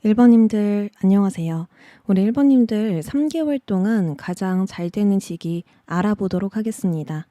1번님들 안녕하세요. 우리 1번님들 3개월 동안 가장 잘 되는 시기 알아보도록 하겠습니다.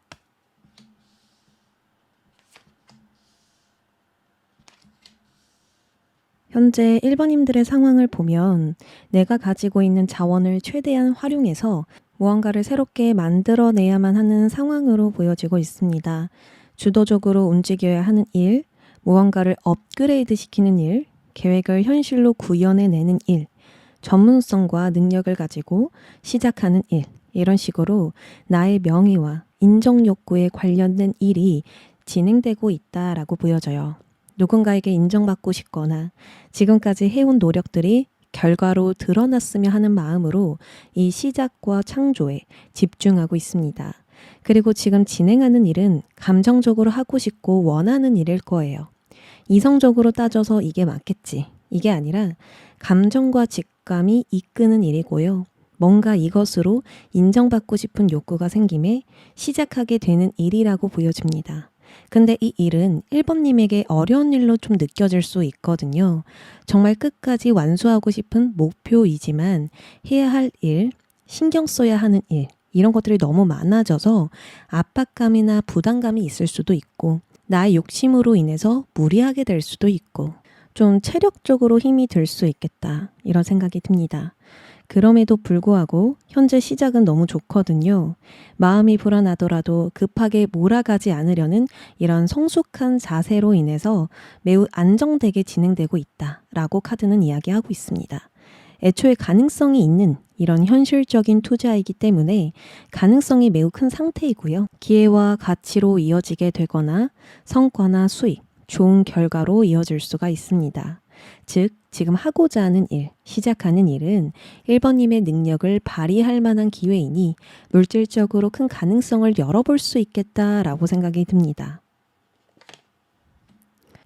현재 1번님들의 상황을 보면 내가 가지고 있는 자원을 최대한 활용해서 무언가를 새롭게 만들어내야만 하는 상황으로 보여지고 있습니다. 주도적으로 움직여야 하는 일, 무언가를 업그레이드 시키는 일, 계획을 현실로 구현해내는 일, 전문성과 능력을 가지고 시작하는 일, 이런 식으로 나의 명예와 인정 욕구에 관련된 일이 진행되고 있다라고 보여져요. 누군가에게 인정받고 싶거나 지금까지 해온 노력들이 결과로 드러났으면 하는 마음으로 이 시작과 창조에 집중하고 있습니다. 그리고 지금 진행하는 일은 감정적으로 하고 싶고 원하는 일일 거예요. 이성적으로 따져서 이게 맞겠지. 이게 아니라 감정과 직감이 이끄는 일이고요. 뭔가 이것으로 인정받고 싶은 욕구가 생김에 시작하게 되는 일이라고 보여집니다. 근데 이 일은 1번님에게 어려운 일로 좀 느껴질 수 있거든요. 정말 끝까지 완수하고 싶은 목표이지만 해야 할 일, 신경 써야 하는 일, 이런 것들이 너무 많아져서 압박감이나 부담감이 있을 수도 있고 나의 욕심으로 인해서 무리하게 될 수도 있고 좀 체력적으로 힘이 들 수 있겠다 이런 생각이 듭니다. 그럼에도 불구하고 현재 시작은 너무 좋거든요. 마음이 불안하더라도 급하게 몰아가지 않으려는 이런 성숙한 자세로 인해서 매우 안정되게 진행되고 있다라고 카드는 이야기하고 있습니다. 애초에 가능성이 있는 이런 현실적인 투자이기 때문에 가능성이 매우 큰 상태이고요. 기회와 가치로 이어지게 되거나 성과나 수익, 좋은 결과로 이어질 수가 있습니다. 즉, 지금 하고자 하는 일, 시작하는 일은 1번님의 능력을 발휘할 만한 기회이니 물질적으로 큰 가능성을 열어볼 수 있겠다라고 생각이 듭니다.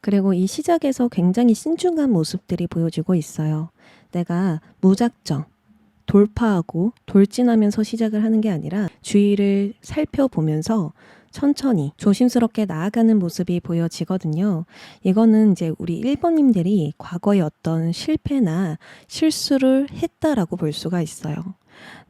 그리고 이 시작에서 굉장히 신중한 모습들이 보여지고 있어요. 내가 무작정 돌파하고 돌진하면서 시작을 하는 게 아니라 주위를 살펴보면서 천천히 조심스럽게 나아가는 모습이 보여지거든요. 이거는 이제 우리 1번님들이 과거에 어떤 실패나 실수를 했다라고 볼 수가 있어요.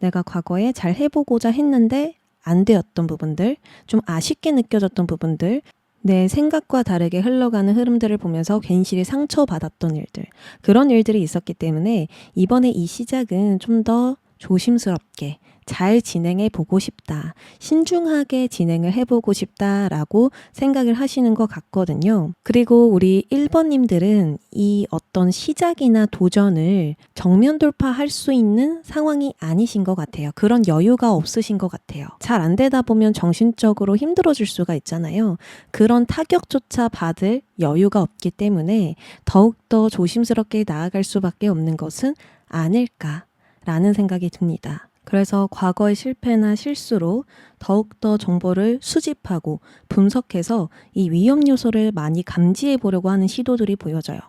내가 과거에 잘 해보고자 했는데 안 되었던 부분들, 좀 아쉽게 느껴졌던 부분들, 내 생각과 다르게 흘러가는 흐름들을 보면서 괜시리 상처받았던 일들, 그런 일들이 있었기 때문에 이번에 이 시작은 좀 더 조심스럽게 잘 진행해 보고 싶다, 신중하게 진행을 해보고 싶다라고 생각을 하시는 것 같거든요. 그리고 우리 1번님들은 이 어떤 시작이나 도전을 정면 돌파할 수 있는 상황이 아니신 것 같아요. 그런 여유가 없으신 것 같아요. 잘 안 되다 보면 정신적으로 힘들어질 수가 있잖아요. 그런 타격조차 받을 여유가 없기 때문에 더욱더 조심스럽게 나아갈 수밖에 없는 것은 아닐까라는 생각이 듭니다. 그래서 과거의 실패나 실수로 더욱더 정보를 수집하고 분석해서 이 위험 요소를 많이 감지해 보려고 하는 시도들이 보여져요.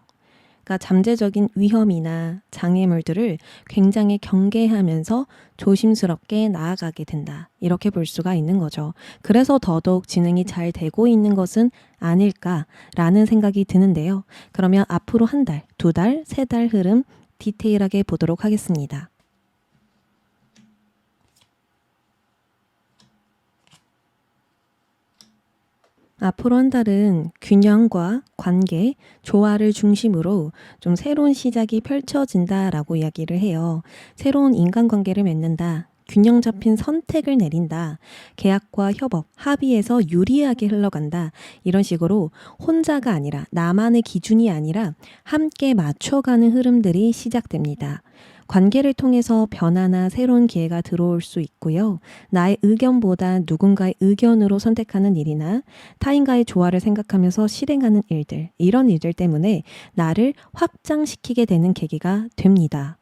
그러니까 잠재적인 위험이나 장애물들을 굉장히 경계하면서 조심스럽게 나아가게 된다. 이렇게 볼 수가 있는 거죠. 그래서 더더욱 진행이 잘 되고 있는 것은 아닐까라는 생각이 드는데요. 그러면 앞으로 한 달, 두 달, 세 달 흐름 디테일하게 보도록 하겠습니다. 앞으로 한 달은 균형과 관계, 조화를 중심으로 좀 새로운 시작이 펼쳐진다라고 이야기를 해요. 새로운 인간관계를 맺는다. 균형 잡힌 선택을 내린다. 계약과 협업, 합의해서 유리하게 흘러간다. 이런 식으로 혼자가 아니라 나만의 기준이 아니라 함께 맞춰가는 흐름들이 시작됩니다. 관계를 통해서 변화나 새로운 기회가 들어올 수 있고요. 나의 의견보다 누군가의 의견으로 선택하는 일이나 타인과의 조화를 생각하면서 실행하는 일들, 이런 일들 때문에 나를 확장시키게 되는 계기가 됩니다.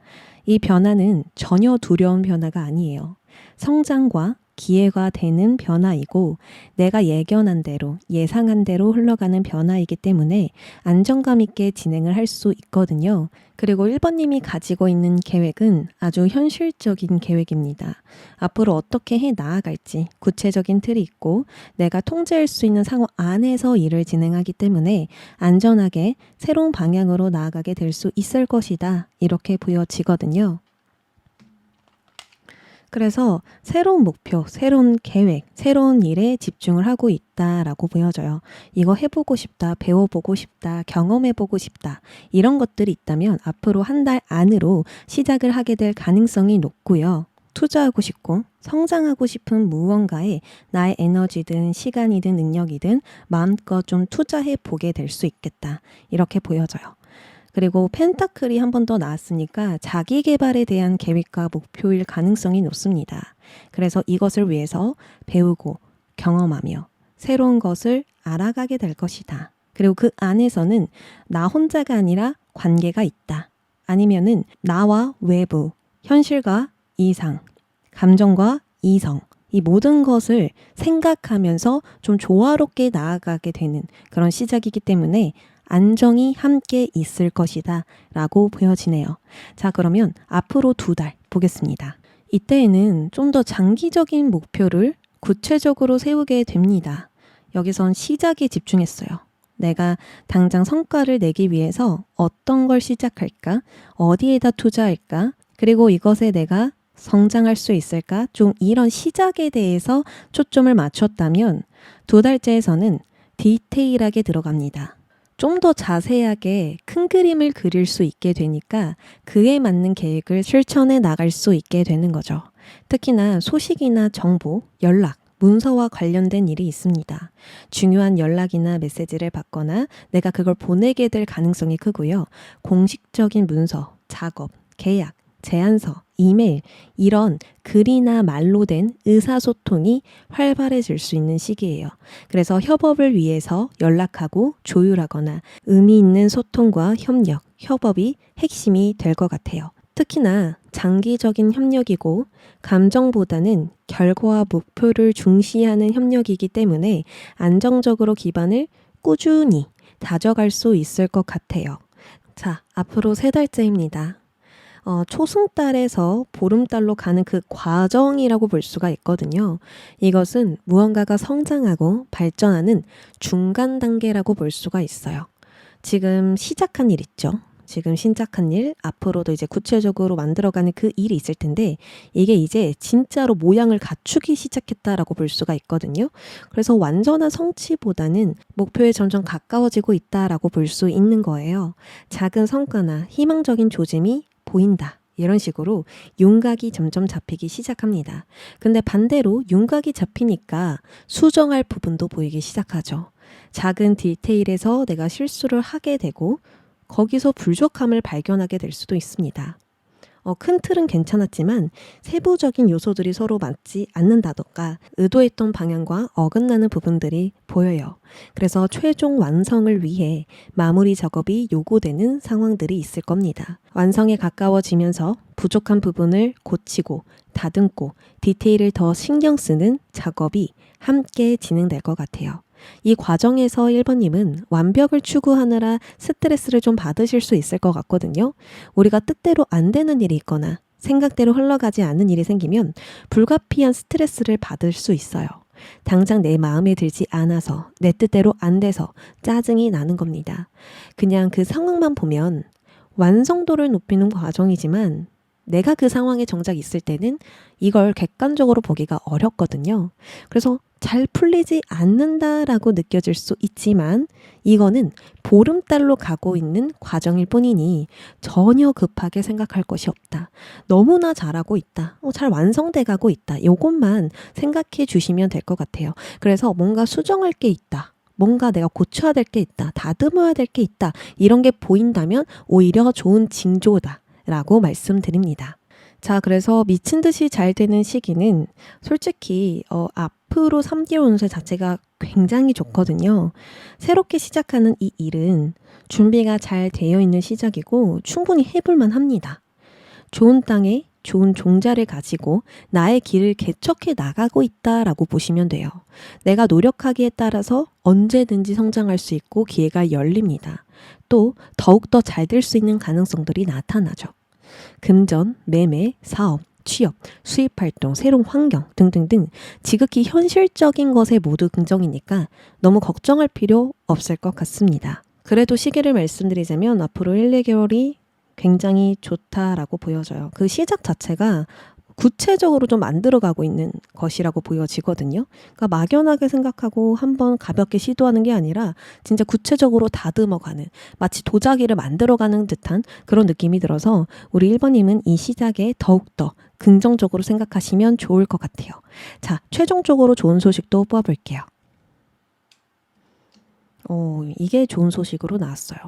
이 변화는 전혀 두려운 변화가 아니에요. 성장과 기회가 되는 변화이고 내가 예견한 대로, 예상한 대로 흘러가는 변화이기 때문에 안정감 있게 진행을 할 수 있거든요. 그리고 1번님이 가지고 있는 계획은 아주 현실적인 계획입니다. 앞으로 어떻게 해 나아갈지 구체적인 틀이 있고 내가 통제할 수 있는 상황 안에서 일을 진행하기 때문에 안전하게 새로운 방향으로 나아가게 될 수 있을 것이다. 이렇게 보여지거든요. 그래서 새로운 목표, 새로운 계획, 새로운 일에 집중을 하고 있다라고 보여져요. 이거 해보고 싶다, 배워보고 싶다, 경험해보고 싶다 이런 것들이 있다면 앞으로 한 달 안으로 시작을 하게 될 가능성이 높고요. 투자하고 싶고 성장하고 싶은 무언가에 나의 에너지든 시간이든 능력이든 마음껏 좀 투자해 보게 될 수 있겠다. 이렇게 보여져요. 그리고 펜타클이 한 번 더 나왔으니까 자기 개발에 대한 계획과 목표일 가능성이 높습니다. 그래서 이것을 위해서 배우고 경험하며 새로운 것을 알아가게 될 것이다. 그리고 그 안에서는 나 혼자가 아니라 관계가 있다. 아니면은 나와 외부, 현실과 이상, 감정과 이성 이 모든 것을 생각하면서 좀 조화롭게 나아가게 되는 그런 시작이기 때문에 안정이 함께 있을 것이다 라고 보여지네요. 자, 그러면 앞으로 2달 보겠습니다. 이때에는 좀 더 장기적인 목표를 구체적으로 세우게 됩니다. 여기선 시작에 집중했어요. 내가 당장 성과를 내기 위해서 어떤 걸 시작할까? 어디에다 투자할까? 그리고 이것에 내가 성장할 수 있을까? 좀 이런 시작에 대해서 초점을 맞췄다면 2달째에서는 디테일하게 들어갑니다. 좀 더 자세하게 큰 그림을 그릴 수 있게 되니까 그에 맞는 계획을 실천해 나갈 수 있게 되는 거죠. 특히나 소식이나 정보, 연락, 문서와 관련된 일이 있습니다. 중요한 연락이나 메시지를 받거나 내가 그걸 보내게 될 가능성이 크고요. 공식적인 문서, 작업, 계약, 제안서, 이메일 이런 글이나 말로 된 의사소통이 활발해질 수 있는 시기예요. 그래서 협업을 위해서 연락하고 조율하거나 의미 있는 소통과 협력, 협업이 핵심이 될 것 같아요. 특히나 장기적인 협력이고 감정보다는 결과와 목표를 중시하는 협력이기 때문에 안정적으로 기반을 꾸준히 다져갈 수 있을 것 같아요. 자, 앞으로 3달째입니다. 초승달에서 보름달로 가는 그 과정이라고 볼 수가 있거든요. 이것은 무언가가 성장하고 발전하는 중간 단계라고 볼 수가 있어요. 지금 시작한 일 있죠. 지금 시작한 일, 앞으로도 이제 구체적으로 만들어가는 그 일이 있을 텐데 이게 이제 진짜로 모양을 갖추기 시작했다라고 볼 수가 있거든요. 그래서 완전한 성취보다는 목표에 점점 가까워지고 있다라고 볼 수 있는 거예요. 작은 성과나 희망적인 조짐이 보인다. 이런 식으로 윤곽이 점점 잡히기 시작합니다. 근데 반대로 윤곽이 잡히니까 수정할 부분도 보이기 시작하죠. 작은 디테일에서 내가 실수를 하게 되고 거기서 부족함을 발견하게 될 수도 있습니다. 큰 틀은 괜찮았지만 세부적인 요소들이 서로 맞지 않는다던가 의도했던 방향과 어긋나는 부분들이 보여요. 그래서 최종 완성을 위해 마무리 작업이 요구되는 상황들이 있을 겁니다. 완성에 가까워지면서 부족한 부분을 고치고 다듬고 디테일을 더 신경 쓰는 작업이 함께 진행될 것 같아요. 이 과정에서 1번님은 완벽을 추구하느라 스트레스를 좀 받으실 수 있을 것 같거든요. 우리가 뜻대로 안 되는 일이 있거나 생각대로 흘러가지 않는 일이 생기면 불가피한 스트레스를 받을 수 있어요. 당장 내 마음에 들지 않아서 내 뜻대로 안 돼서 짜증이 나는 겁니다. 그냥 그 상황만 보면 완성도를 높이는 과정이지만 내가 그 상황에 정작 있을 때는 이걸 객관적으로 보기가 어렵거든요. 그래서 잘 풀리지 않는다라고 느껴질 수 있지만 이거는 보름달로 가고 있는 과정일 뿐이니 전혀 급하게 생각할 것이 없다. 너무나 잘하고 있다. 잘 완성돼 가고 있다. 이것만 생각해 주시면 될 것 같아요. 그래서 뭔가 수정할 게 있다. 뭔가 내가 고쳐야 될 게 있다. 다듬어야 될 게 있다. 이런 게 보인다면 오히려 좋은 징조다. 라고 말씀드립니다. 자, 그래서 미친 듯이 잘 되는 시기는 솔직히 앞으로 3개월 운세 자체가 굉장히 좋거든요. 새롭게 시작하는 이 일은 준비가 잘 되어 있는 시작이고 충분히 해볼만 합니다. 좋은 땅에 좋은 종자를 가지고 나의 길을 개척해 나가고 있다라고 보시면 돼요. 내가 노력하기에 따라서 언제든지 성장할 수 있고 기회가 열립니다. 또 더욱더 잘 될 수 있는 가능성들이 나타나죠. 금전, 매매, 사업, 취업, 수입활동, 새로운 환경 등등등 지극히 현실적인 것에 모두 긍정이니까 너무 걱정할 필요 없을 것 같습니다. 그래도 시기를 말씀드리자면 앞으로 1, 2개월이 굉장히 좋다라고 보여져요. 그 시작 자체가 구체적으로 좀 만들어가고 있는 것이라고 보여지거든요. 그러니까 막연하게 생각하고 한번 가볍게 시도하는 게 아니라 진짜 구체적으로 다듬어가는, 마치 도자기를 만들어가는 듯한 그런 느낌이 들어서 우리 1번님은 이 시작에 더욱더 긍정적으로 생각하시면 좋을 것 같아요. 자, 최종적으로 좋은 소식도 뽑아볼게요. 이게 좋은 소식으로 나왔어요.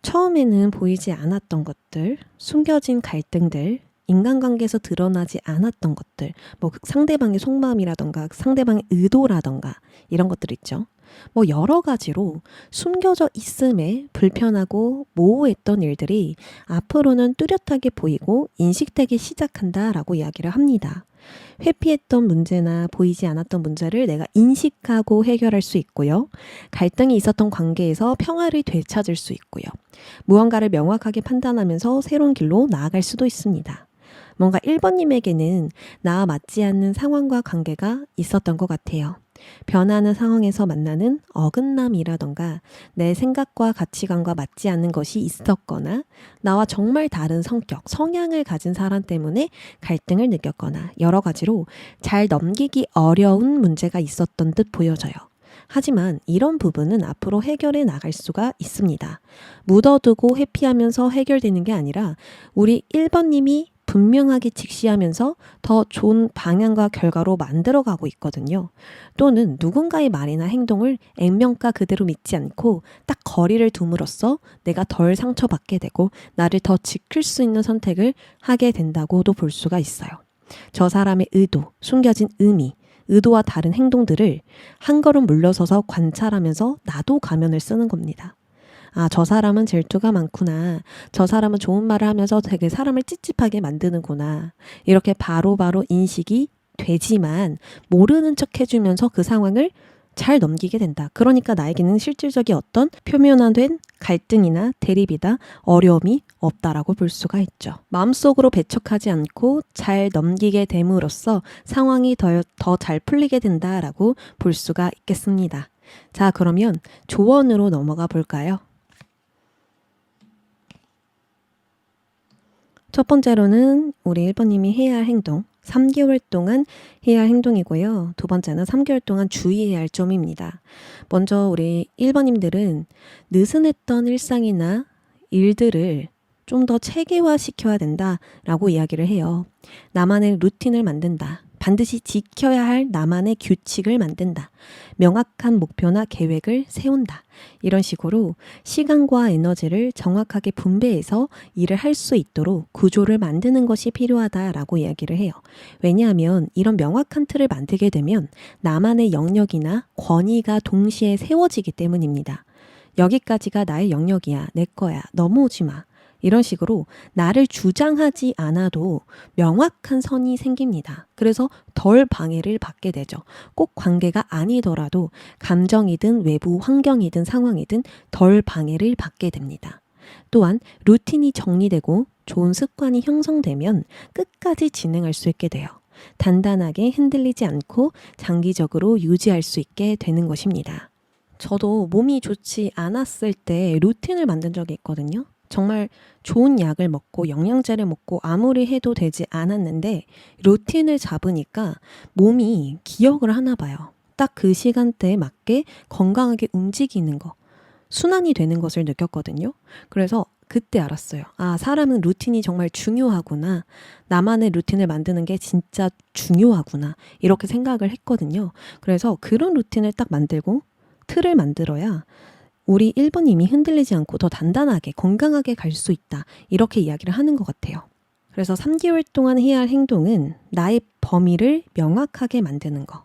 처음에는 보이지 않았던 것들, 숨겨진 갈등들, 인간관계에서 드러나지 않았던 것들, 뭐 상대방의 속마음이라던가 상대방의 의도라던가 이런 것들 있죠. 뭐 여러 가지로 숨겨져 있음에 불편하고 모호했던 일들이 앞으로는 뚜렷하게 보이고 인식되기 시작한다라고 이야기를 합니다. 회피했던 문제나 보이지 않았던 문제를 내가 인식하고 해결할 수 있고요. 갈등이 있었던 관계에서 평화를 되찾을 수 있고요. 무언가를 명확하게 판단하면서 새로운 길로 나아갈 수도 있습니다. 뭔가 1번님에게는 나와 맞지 않는 상황과 관계가 있었던 것 같아요. 변하는 상황에서 만나는 어긋남이라던가 내 생각과 가치관과 맞지 않는 것이 있었거나 나와 정말 다른 성격, 성향을 가진 사람 때문에 갈등을 느꼈거나 여러 가지로 잘 넘기기 어려운 문제가 있었던 듯 보여져요. 하지만 이런 부분은 앞으로 해결해 나갈 수가 있습니다. 묻어두고 회피하면서 해결되는 게 아니라 우리 1번님이 분명하게 직시하면서 더 좋은 방향과 결과로 만들어가고 있거든요. 또는 누군가의 말이나 행동을 액면가 그대로 믿지 않고 딱 거리를 둠으로써 내가 덜 상처받게 되고 나를 더 지킬 수 있는 선택을 하게 된다고도 볼 수가 있어요. 저 사람의 의도, 숨겨진 의미, 의도와 다른 행동들을 한 걸음 물러서서 관찰하면서 나도 가면을 쓰는 겁니다. 아, 저 사람은 질투가 많구나. 저 사람은 좋은 말을 하면서 되게 사람을 찝찝하게 만드는구나. 이렇게 바로바로 인식이 되지만 모르는 척 해주면서 그 상황을 잘 넘기게 된다. 그러니까 나에게는 실질적인 어떤 표면화된 갈등이나 대립이다, 어려움이 없다라고 볼 수가 있죠. 마음속으로 배척하지 않고 잘 넘기게 됨으로써 상황이 더 잘 풀리게 된다라고 볼 수가 있겠습니다. 자, 그러면 조언으로 넘어가 볼까요? 첫 번째로는 우리 1번님이 해야 할 행동, 3개월 동안 해야 할 행동이고요. 두 번째는 3개월 동안 주의해야 할 점입니다. 먼저 우리 1번님들은 느슨했던 일상이나 일들을 좀 더 체계화시켜야 된다라고 이야기를 해요. 나만의 루틴을 만든다. 반드시 지켜야 할 나만의 규칙을 만든다. 명확한 목표나 계획을 세운다. 이런 식으로 시간과 에너지를 정확하게 분배해서 일을 할 수 있도록 구조를 만드는 것이 필요하다라고 이야기를 해요. 왜냐하면 이런 명확한 틀을 만들게 되면 나만의 영역이나 권위가 동시에 세워지기 때문입니다. 여기까지가 나의 영역이야, 내 거야, 넘어오지 마. 이런 식으로 나를 주장하지 않아도 명확한 선이 생깁니다. 그래서 덜 방해를 받게 되죠. 꼭 관계가 아니더라도 감정이든 외부 환경이든 상황이든 덜 방해를 받게 됩니다. 또한 루틴이 정리되고 좋은 습관이 형성되면 끝까지 진행할 수 있게 돼요. 단단하게 흔들리지 않고 장기적으로 유지할 수 있게 되는 것입니다. 저도 몸이 좋지 않았을 때 루틴을 만든 적이 있거든요. 정말 좋은 약을 먹고 영양제를 먹고 아무리 해도 되지 않았는데 루틴을 잡으니까 몸이 기억을 하나 봐요. 딱 그 시간대에 맞게 건강하게 움직이는 거, 순환이 되는 것을 느꼈거든요. 그래서 그때 알았어요. 아, 사람은 루틴이 정말 중요하구나. 나만의 루틴을 만드는 게 진짜 중요하구나. 이렇게 생각을 했거든요. 그래서 그런 루틴을 딱 만들고 틀을 만들어야 우리 1번님이 흔들리지 않고 더 단단하게 건강하게 갈 수 있다. 이렇게 이야기를 하는 것 같아요. 그래서 3개월 동안 해야 할 행동은 나의 범위를 명확하게 만드는 거.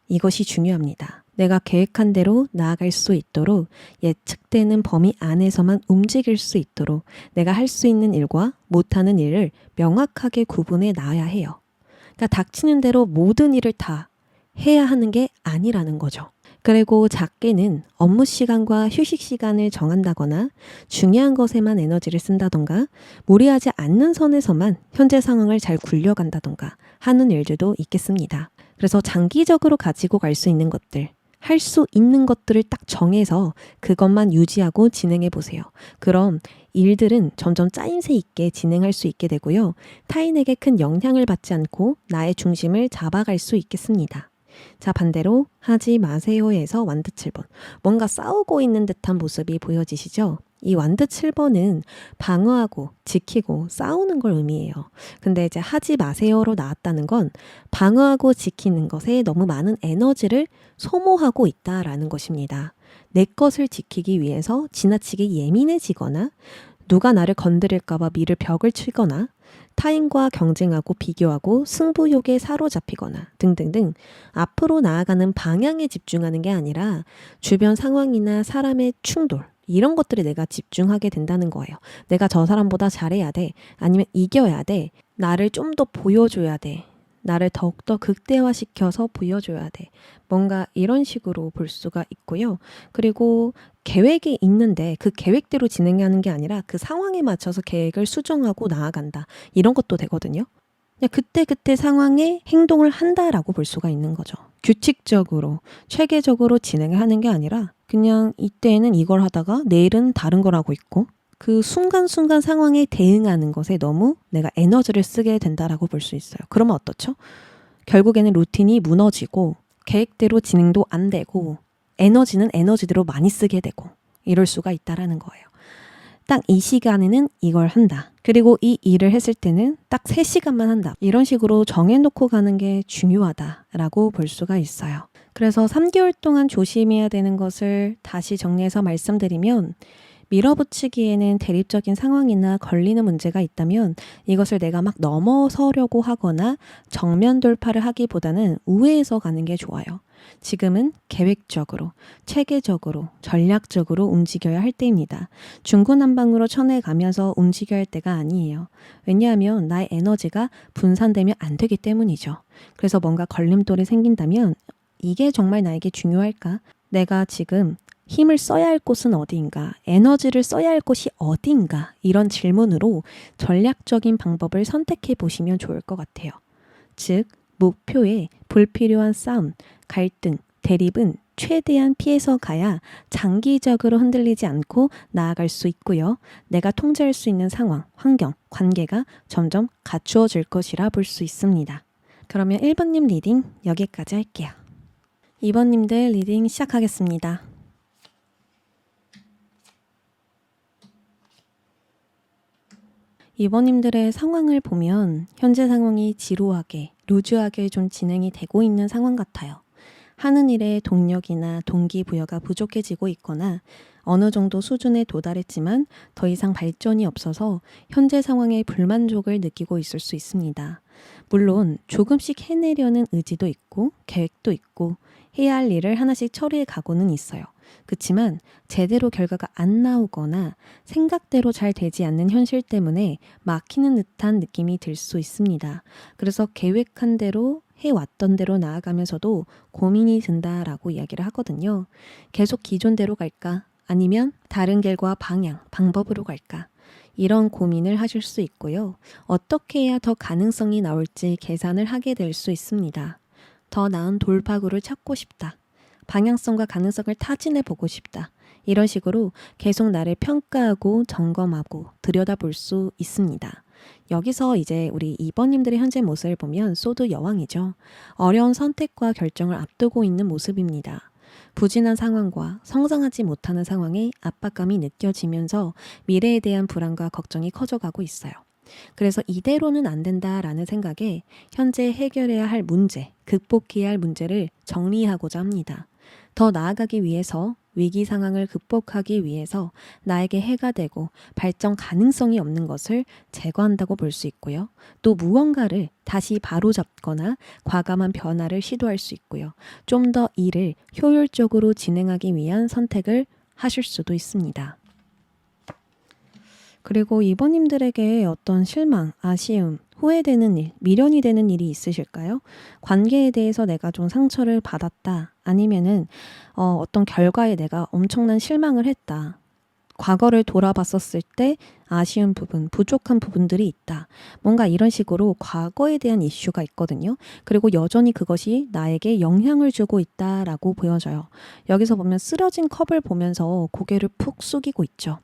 이것이 중요합니다. 내가 계획한 대로 나아갈 수 있도록 예측되는 범위 안에서만 움직일 수 있도록 내가 할 수 있는 일과 못하는 일을 명확하게 구분해 놔야 해요. 그러니까 닥치는 대로 모든 일을 다 해야 하는 게 아니라는 거죠. 그리고 작게는 업무 시간과 휴식 시간을 정한다거나 중요한 것에만 에너지를 쓴다던가 무리하지 않는 선에서만 현재 상황을 잘 굴려간다던가 하는 일들도 있겠습니다. 그래서 장기적으로 가지고 갈 수 있는 것들, 할 수 있는 것들을 딱 정해서 그것만 유지하고 진행해 보세요. 그럼 일들은 점점 짜임새 있게 진행할 수 있게 되고요. 타인에게 큰 영향을 받지 않고 나의 중심을 잡아갈 수 있겠습니다. 자, 반대로 하지 마세요에서 완드 7번. 뭔가 싸우고 있는 듯한 모습이 보여지시죠? 이 완드 7번은 방어하고 지키고 싸우는 걸 의미해요. 근데 이제 하지 마세요로 나왔다는 건 방어하고 지키는 것에 너무 많은 에너지를 소모하고 있다라는 것입니다. 내 것을 지키기 위해서 지나치게 예민해지거나 누가 나를 건드릴까봐 미를 벽을 치거나 타인과 경쟁하고 비교하고 승부욕에 사로잡히거나 등등등 앞으로 나아가는 방향에 집중하는 게 아니라 주변 상황이나 사람의 충돌 이런 것들에 내가 집중하게 된다는 거예요. 내가 저 사람보다 잘해야 돼. 아니면 이겨야 돼. 나를 좀 더 보여줘야 돼. 나를 더욱더 극대화시켜서 보여줘야 돼. 뭔가 이런 식으로 볼 수가 있고요. 그리고 계획이 있는데 그 계획대로 진행하는 게 아니라 그 상황에 맞춰서 계획을 수정하고 나아간다. 이런 것도 되거든요. 그냥 그때그때 상황에 행동을 한다라고 볼 수가 있는 거죠. 규칙적으로, 체계적으로 진행을 하는 게 아니라 그냥 이때는 이걸 하다가 내일은 다른 걸 하고 있고 그 순간순간 상황에 대응하는 것에 너무 내가 에너지를 쓰게 된다라고 볼 수 있어요. 그러면 어떻죠? 결국에는 루틴이 무너지고 계획대로 진행도 안 되고 에너지는 에너지대로 많이 쓰게 되고 이럴 수가 있다라는 거예요. 딱 이 시간에는 이걸 한다. 그리고 이 일을 했을 때는 딱 3시간만 한다. 이런 식으로 정해놓고 가는 게 중요하다라고 볼 수가 있어요. 그래서 3개월 동안 조심해야 되는 것을 다시 정리해서 말씀드리면 밀어붙이기에는 대립적인 상황이나 걸리는 문제가 있다면 이것을 내가 막 넘어서려고 하거나 정면 돌파를 하기보다는 우회해서 가는 게 좋아요. 지금은 계획적으로, 체계적으로, 전략적으로 움직여야 할 때입니다. 중구난방으로 쳐내가면서 움직여야 할 때가 아니에요. 왜냐하면 나의 에너지가 분산되면 안 되기 때문이죠. 그래서 뭔가 걸림돌이 생긴다면 이게 정말 나에게 중요할까? 내가 지금 힘을 써야 할 곳은 어디인가? 에너지를 써야 할 곳이 어디인가? 이런 질문으로 전략적인 방법을 선택해 보시면 좋을 것 같아요. 즉, 목표에 불필요한 싸움, 갈등, 대립은 최대한 피해서 가야 장기적으로 흔들리지 않고 나아갈 수 있고요. 내가 통제할 수 있는 상황, 환경, 관계가 점점 갖추어질 것이라 볼 수 있습니다. 그러면 1번님 리딩 여기까지 할게요. 2번님들 리딩 시작하겠습니다. 2번님들의 상황을 보면 현재 상황이 지루하게, 루즈하게 좀 진행이 되고 있는 상황 같아요. 하는 일에 동력이나 동기부여가 부족해지고 있거나 어느 정도 수준에 도달했지만 더 이상 발전이 없어서 현재 상황에 불만족을 느끼고 있을 수 있습니다. 물론 조금씩 해내려는 의지도 있고 계획도 있고 해야 할 일을 하나씩 처리해 가고는 있어요. 그렇지만 제대로 결과가 안 나오거나 생각대로 잘 되지 않는 현실 때문에 막히는 듯한 느낌이 들 수 있습니다. 그래서 계획한 대로 해왔던 대로 나아가면서도 고민이 든다라고 이야기를 하거든요. 계속 기존대로 갈까? 아니면 다른 길과 방향, 방법으로 갈까? 이런 고민을 하실 수 있고요. 어떻게 해야 더 가능성이 나올지 계산을 하게 될 수 있습니다. 더 나은 돌파구를 찾고 싶다. 방향성과 가능성을 타진해 보고 싶다. 이런 식으로 계속 나를 평가하고 점검하고 들여다볼 수 있습니다. 여기서 이제 우리 2번님들의 현재 모습을 보면 소드 여왕이죠. 어려운 선택과 결정을 앞두고 있는 모습입니다. 부진한 상황과 성장하지 못하는 상황에 압박감이 느껴지면서 미래에 대한 불안과 걱정이 커져가고 있어요. 그래서 이대로는 안 된다라는 생각에 현재 해결해야 할 문제, 극복해야 할 문제를 정리하고자 합니다. 더 나아가기 위해서 위기 상황을 극복하기 위해서 나에게 해가 되고 발전 가능성이 없는 것을 제거한다고 볼 수 있고요. 또 무언가를 다시 바로잡거나 과감한 변화를 시도할 수 있고요. 좀 더 일을 효율적으로 진행하기 위한 선택을 하실 수도 있습니다. 그리고 이번님들에게 어떤 실망, 아쉬움, 후회되는 일, 미련이 되는 일이 있으실까요? 관계에 대해서 내가 좀 상처를 받았다. 아니면은 어떤 결과에 내가 엄청난 실망을 했다. 과거를 돌아봤었을 때 아쉬운 부분, 부족한 부분들이 있다. 뭔가 이런 식으로 과거에 대한 이슈가 있거든요. 그리고 여전히 그것이 나에게 영향을 주고 있다라고 보여져요. 여기서 보면 쓰러진 컵을 보면서 고개를 푹 숙이고 있죠.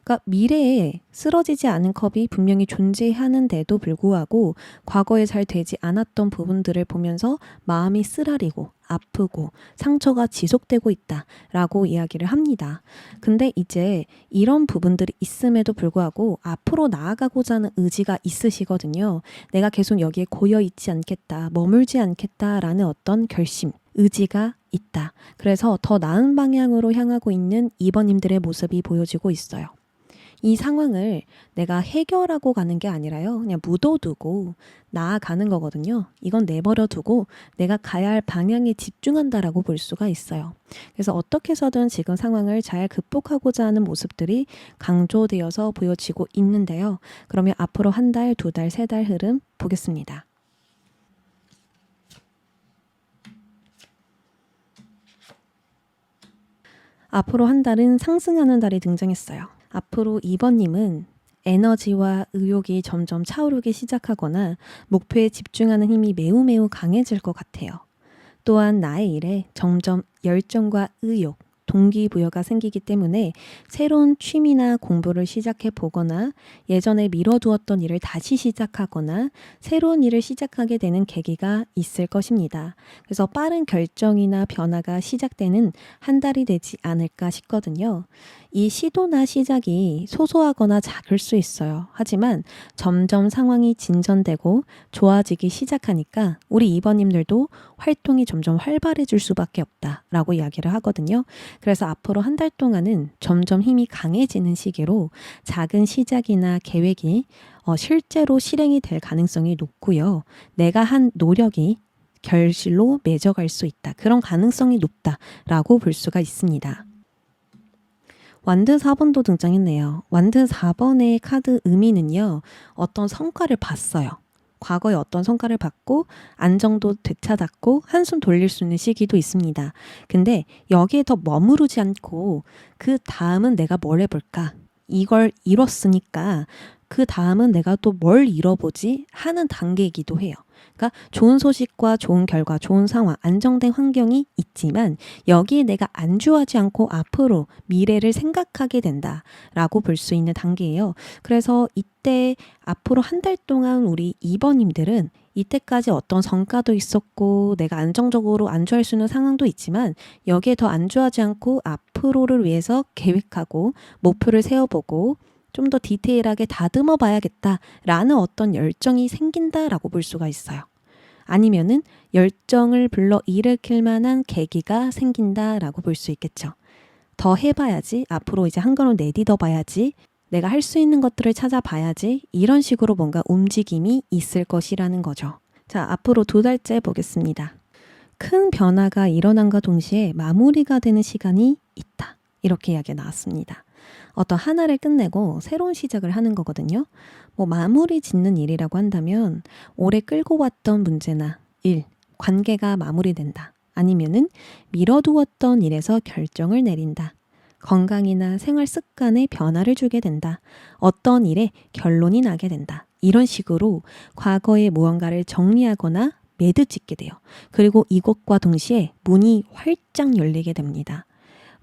그러니까 미래에 쓰러지지 않은 컵이 분명히 존재하는데도 불구하고 과거에 잘 되지 않았던 부분들을 보면서 마음이 쓰라리고 아프고 상처가 지속되고 있다라고 이야기를 합니다. 근데 이제 이런 부분들이 있음에도 불구하고 앞으로 나아가고자 하는 의지가 있으시거든요. 내가 계속 여기에 고여 있지 않겠다, 머물지 않겠다라는 어떤 결심, 의지가 있다. 그래서 더 나은 방향으로 향하고 있는 2번님들의 모습이 보여지고 있어요. 이 상황을 내가 해결하고 가는 게 아니라요. 그냥 묻어두고 나아가는 거거든요. 이건 내버려 두고 내가 가야 할 방향에 집중한다라고 볼 수가 있어요. 그래서 어떻게 해서든 지금 상황을 잘 극복하고자 하는 모습들이 강조되어서 보여지고 있는데요. 그러면 앞으로 한 달, 두 달, 세 달 흐름 보겠습니다. 앞으로 한 달은 상승하는 달이 등장했어요. 앞으로 2번님은 에너지와 의욕이 점점 차오르기 시작하거나 목표에 집중하는 힘이 매우 강해질 것 같아요. 또한 나의 일에 점점 열정과 의욕, 동기부여가 생기기 때문에 새로운 취미나 공부를 시작해 보거나 예전에 미뤄두었던 일을 다시 시작하거나 새로운 일을 시작하게 되는 계기가 있을 것입니다. 그래서 빠른 결정이나 변화가 시작되는 한 달이 되지 않을까 싶거든요. 이 시도나 시작이 소소하거나 작을 수 있어요. 하지만 점점 상황이 진전되고 좋아지기 시작하니까 우리 2번님들도 활동이 점점 활발해질 수밖에 없다라고 이야기를 하거든요. 그래서 앞으로 한 달 동안은 점점 힘이 강해지는 시기로 작은 시작이나 계획이 실제로 실행이 될 가능성이 높고요. 내가 한 노력이 결실로 맺어갈 수 있다. 그런 가능성이 높다라고 볼 수가 있습니다. 완드 4번도 등장했네요. 완드 4번의 카드 의미는요. 어떤 성과를 봤어요. 과거에 어떤 성과를 받고 안정도 되찾았고 한숨 돌릴 수 있는 시기도 있습니다. 근데 여기에 더 머무르지 않고 그 다음은 내가 뭘 해볼까? 이걸 이뤘으니까 그 다음은 내가 또 뭘 이뤄보지 하는 단계이기도 해요. 그러니까 좋은 소식과 좋은 결과, 좋은 상황, 안정된 환경이 있지만 여기에 내가 안주하지 않고 앞으로 미래를 생각하게 된다라고 볼 수 있는 단계예요. 그래서 이때 앞으로 한 달 동안 우리 2번님들은 이때까지 어떤 성과도 있었고 내가 안정적으로 안주할 수 있는 상황도 있지만 여기에 더 안주하지 않고 앞으로를 위해서 계획하고 목표를 세워보고 좀 더 디테일하게 다듬어 봐야겠다라는 어떤 열정이 생긴다라고 볼 수가 있어요. 아니면은 열정을 불러일으킬 만한 계기가 생긴다라고 볼 수 있겠죠. 더 해봐야지, 앞으로 이제 한 걸음 내딛어 봐야지, 내가 할 수 있는 것들을 찾아봐야지, 이런 식으로 뭔가 움직임이 있을 것이라는 거죠. 자, 앞으로 두 달째 보겠습니다. 큰 변화가 일어난과 동시에 마무리가 되는 시간이 있다. 이렇게 이야기가 나왔습니다. 어떤 하나를 끝내고 새로운 시작을 하는 거거든요. 마무리 짓는 일이라고 한다면 오래 끌고 왔던 문제나 일, 관계가 마무리된다. 아니면은 미뤄두었던 일에서 결정을 내린다. 건강이나 생활 습관에 변화를 주게 된다. 어떤 일에 결론이 나게 된다. 이런 식으로 과거의 무언가를 정리하거나 매듭 짓게 돼요. 그리고 이것과 동시에 문이 활짝 열리게 됩니다.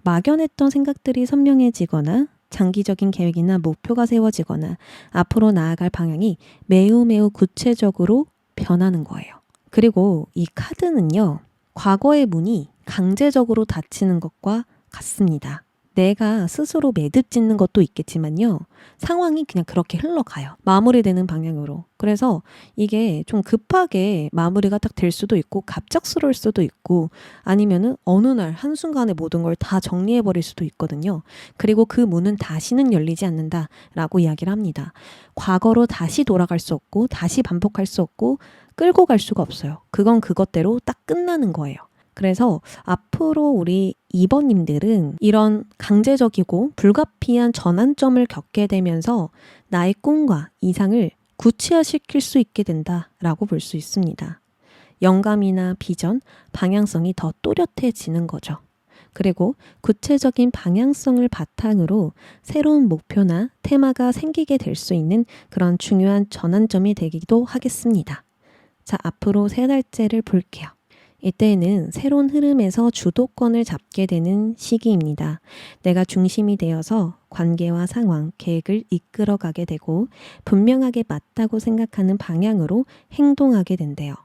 막연했던 생각들이 선명해지거나 장기적인 계획이나 목표가 세워지거나 앞으로 나아갈 방향이 매우 구체적으로 변하는 거예요. 그리고 이 카드는요. 과거의 문이 강제적으로 닫히는 것과 같습니다. 내가 스스로 매듭 짓는 것도 있겠지만요. 상황이 그냥 그렇게 흘러가요. 마무리되는 방향으로. 그래서 이게 좀 급하게 마무리가 딱 될 수도 있고 갑작스러울 수도 있고 아니면은 어느 날 한순간에 모든 걸 다 정리해버릴 수도 있거든요. 그리고 그 문은 다시는 열리지 않는다라고 이야기를 합니다. 과거로 다시 돌아갈 수 없고 다시 반복할 수 없고 끌고 갈 수가 없어요. 그건 그것대로 딱 끝나는 거예요. 그래서 앞으로 우리 2번님들은 이런 강제적이고 불가피한 전환점을 겪게 되면서 나의 꿈과 이상을 구체화시킬 수 있게 된다라고 볼 수 있습니다. 영감이나 비전, 방향성이 더 또렷해지는 거죠. 그리고 구체적인 방향성을 바탕으로 새로운 목표나 테마가 생기게 될 수 있는 그런 중요한 전환점이 되기도 하겠습니다. 자, 앞으로 3달째를 볼게요. 이때는 새로운 흐름에서 주도권을 잡게 되는 시기입니다. 내가 중심이 되어서 관계와 상황, 계획을 이끌어가게 되고 분명하게 맞다고 생각하는 방향으로 행동하게 된대요.